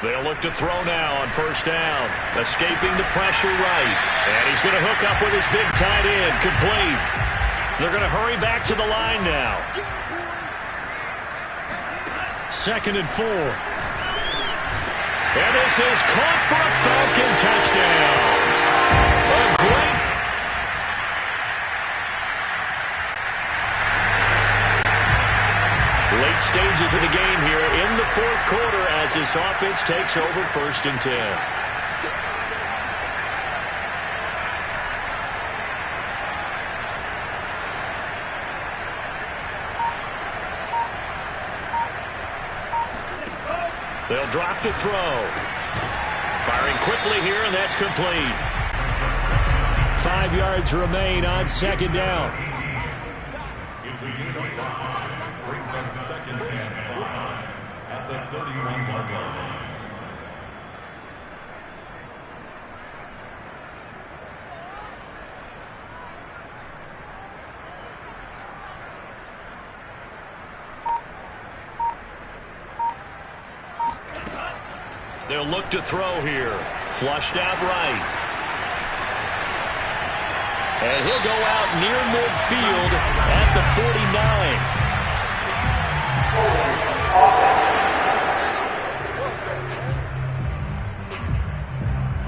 They'll look to throw now on first down. Escaping the pressure right. And he's going to hook up with his big tight end. Complete. They're going to hurry back to the line now. 2nd and 4. And this is caught for a Falcon touchdown. A great. Late stages of the game here in the 4th quarter as this offense takes over 1st and 10. They'll drop to throw. Firing quickly here, and that's complete. 5 yards remain on 2nd down. It's a game of 5. Brings up 2nd and 5 at the 31-yard line. They'll look to throw here. Flushed out right. And he'll go out near midfield at the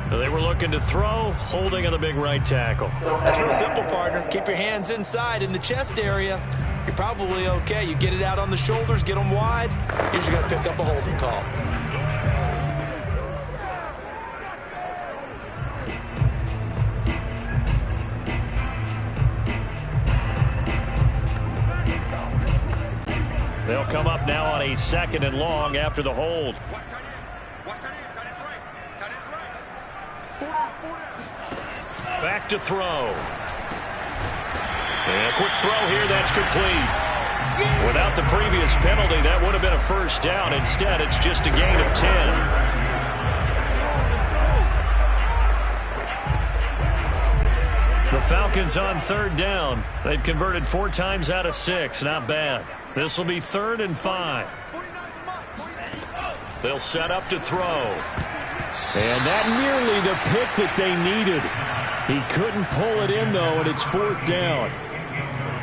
49. They were looking to throw, holding on the big right tackle. That's real simple, partner. Keep your hands inside in the chest area. You're probably okay. You get it out on the shoulders, get them wide. Usually got to pick up a holding call. They'll come up now on a 2nd and long after the hold. Back to throw. And a quick throw here, that's complete. Without the previous penalty, that would have been a 1st down. Instead, it's just a gain of 10. The Falcons on 3rd down. They've converted 4 times out of 6. Not bad. This will be 3rd and 5. They'll set up to throw. And that nearly the pick that they needed. He couldn't pull it in, though, and it's 4th down.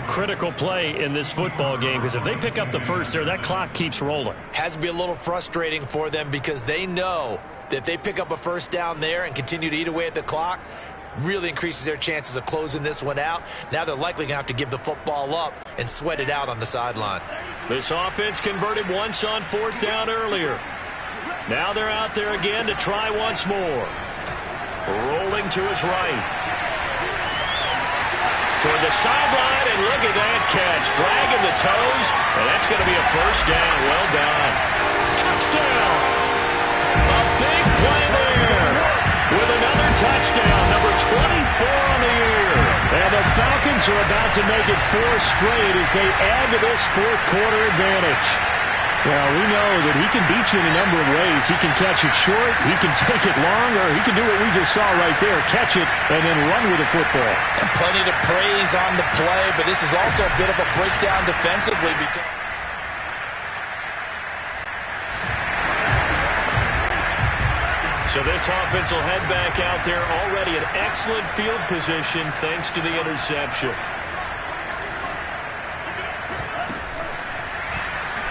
Critical play in this football game, because if they pick up the first there, that clock keeps rolling. Has to be a little frustrating for them because they know that if they pick up a 1st down there and continue to eat away at the clock, really increases their chances of closing this one out. Now they're likely going to have to give the football up and sweat it out on the sideline. This offense converted once on 4th down earlier. Now they're out there again to try once more. Rolling to his right. Toward the sideline, and look at that catch. Dragging the toes, and that's going to be a 1st down. Well done. Touchdown. A big play there with another touchdown, number 24 on the year. And the Falcons are about to make it 4 straight as they add to this 4th quarter advantage. Well, we know that he can beat you in a number of ways. He can catch it short, he can take it long, or he can do what we just saw right there, catch it and then run with the football. And plenty to praise on the play, but this is also a bit of a breakdown defensively because so this offense will head back out there, already in excellent field position thanks to the interception.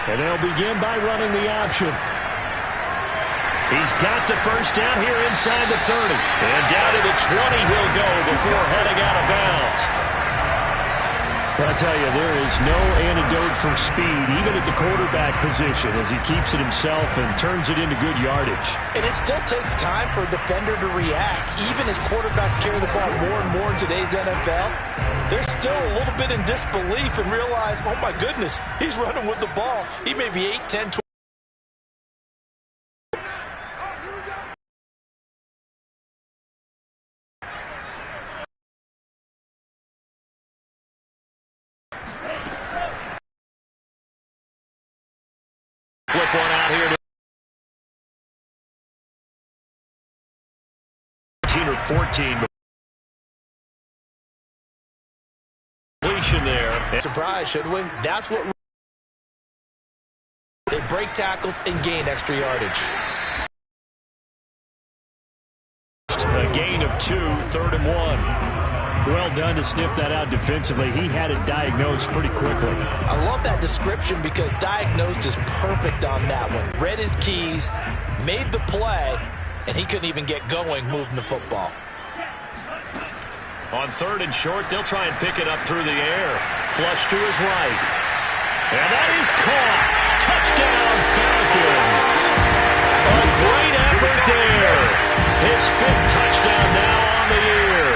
And they'll begin by running the option. He's got the 1st down here inside the 30. And down to the 20 he'll go before heading out of bounds. But I tell you, there is no antidote for speed, even at the quarterback position, as he keeps it himself and turns it into good yardage. And it still takes time for a defender to react. Even as quarterbacks carry the ball more and more in today's NFL, they're still a little bit in disbelief and realize, oh my goodness, he's running with the ball. He may be 8, 10, 12. Flip one out here to 13 or 14. Surprise, should we? That's what they break tackles and gain extra yardage. A gain of 2, 3rd and 1. Well done to sniff that out defensively. He had it diagnosed pretty quickly. I love that description because diagnosed is perfect on that one. Read his keys, made the play, and he couldn't even get going moving the football. On 3rd and short, they'll try and pick it up through the air. Flush to his right. And that is caught. Touchdown, Falcons. A great effort there. His 5th touchdown now on the year.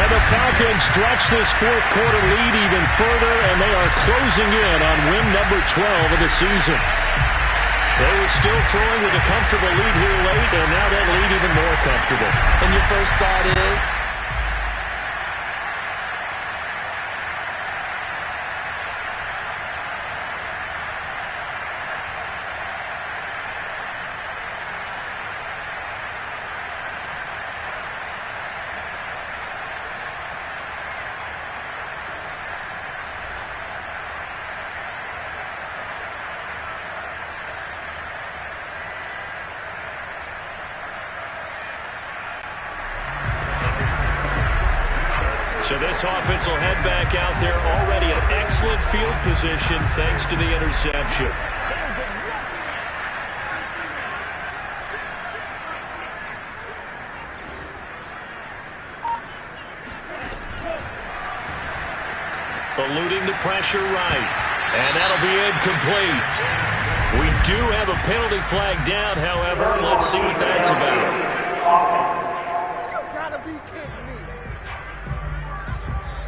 And the Falcons stretch this 4th quarter lead even further, and they are closing in on win number 12 of the season. They were still throwing with a comfortable lead here late, and now that lead even more comfortable. And your first thought is? So this offense will head back out there, already in excellent field position thanks to the interception. Eluding the pressure right. And that'll be incomplete. We do have a penalty flag down, however. Let's see what that's about. You gotta be kidding me.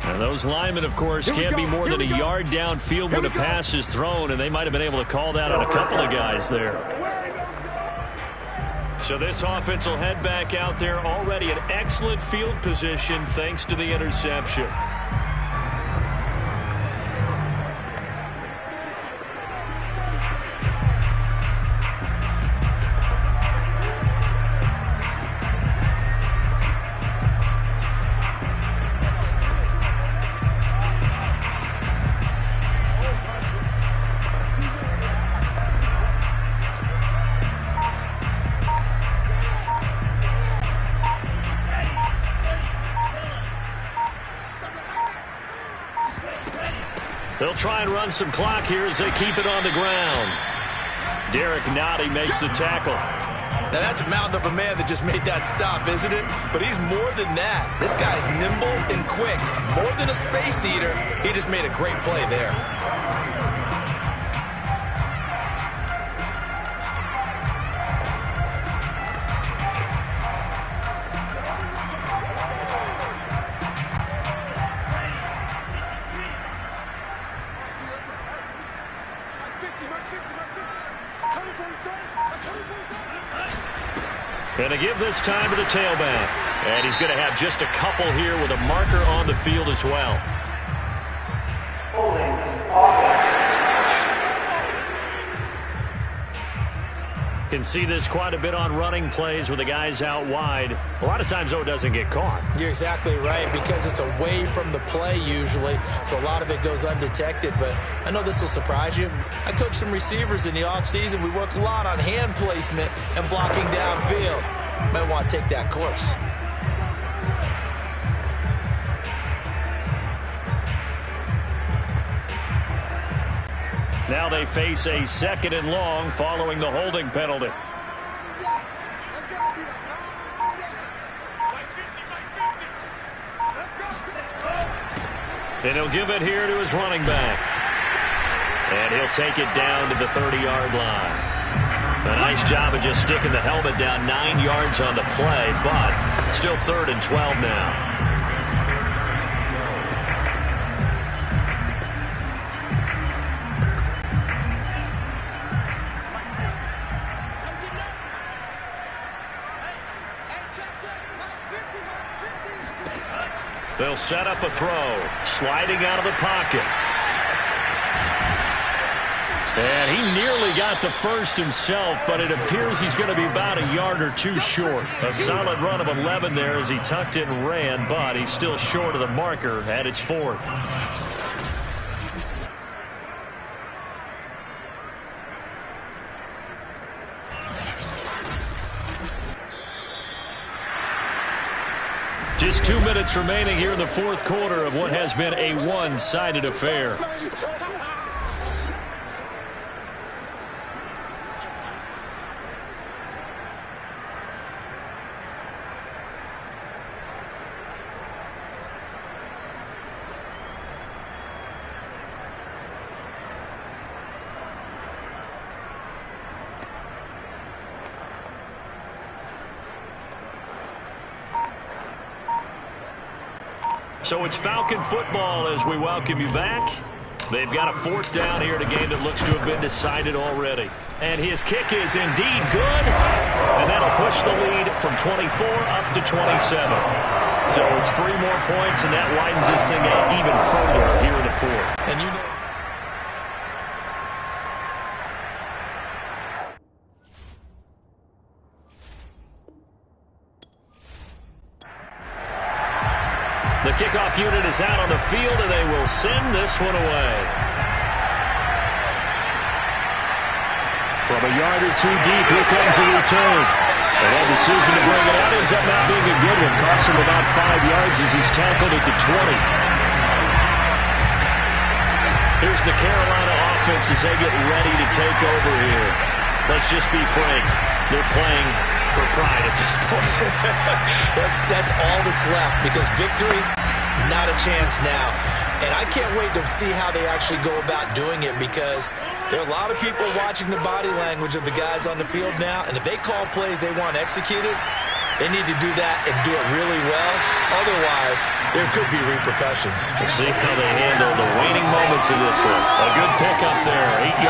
And those linemen, of course, can't be more than a yard downfield when a pass is thrown, and they might have been able to call that on a couple of guys there. So this offense will head back out there, already in excellent field position thanks to the interception. They'll try and run some clock here as they keep it on the ground. Derek Nottie makes the tackle. Now that's a mountain of a man that just made that stop, isn't it? But he's more than that. This guy's nimble and quick. More than a space eater. He just made a great play there. Going to give this time to the tailback. And he's going to have just a couple here with a marker on the field as well. Can see this quite a bit on running plays with the guys out wide. A lot of times, though, it doesn't get caught. You're exactly right, because it's away from the play usually, so a lot of it goes undetected. But I know this will surprise you. I coach some receivers in the offseason. We work a lot on hand placement and blocking downfield. Might want to take that course. Now they face a 2nd and long following the holding penalty. And he'll give it here to his running back. And he'll take it down to the 30-yard line. A nice job of just sticking the helmet down 9 yards on the play, but still 3rd and 12 now. They'll set up a throw, sliding out of the pocket. And he nearly got the first himself, but it appears he's going to be about a yard or two short. A solid run of 11 there as he tucked it and ran, but he's still short of the marker at its 4th. Just 2 minutes remaining here in the fourth quarter of what has been a one-sided affair. So it's Falcon football as we welcome you back. They've got a fourth down here in a game that looks to have been decided already. And his kick is indeed good. And that'll push the lead from 24 up to 27. So it's 3 more points, and that widens this thing out even further here in the fourth. And you know, the kickoff unit is out on the field, and they will send this one away. From a yard or two deep, here comes the return. And that decision to bring it out ends up not being a good one. Costs him about 5 yards as he's tackled at the 20. Here's the Carolina offense as they get ready to take over here. Let's just be frank. They're playing for pride at this point. that's all that's left, because victory, not a chance now. And I can't wait to see how they actually go about doing it, because there are a lot of people watching the body language of the guys on the field now, and if they call plays they want executed, they need to do that and do it really well. Otherwise, there could be repercussions. We'll see how they handle the waning moments of this one. A good pick up there, 8 yards.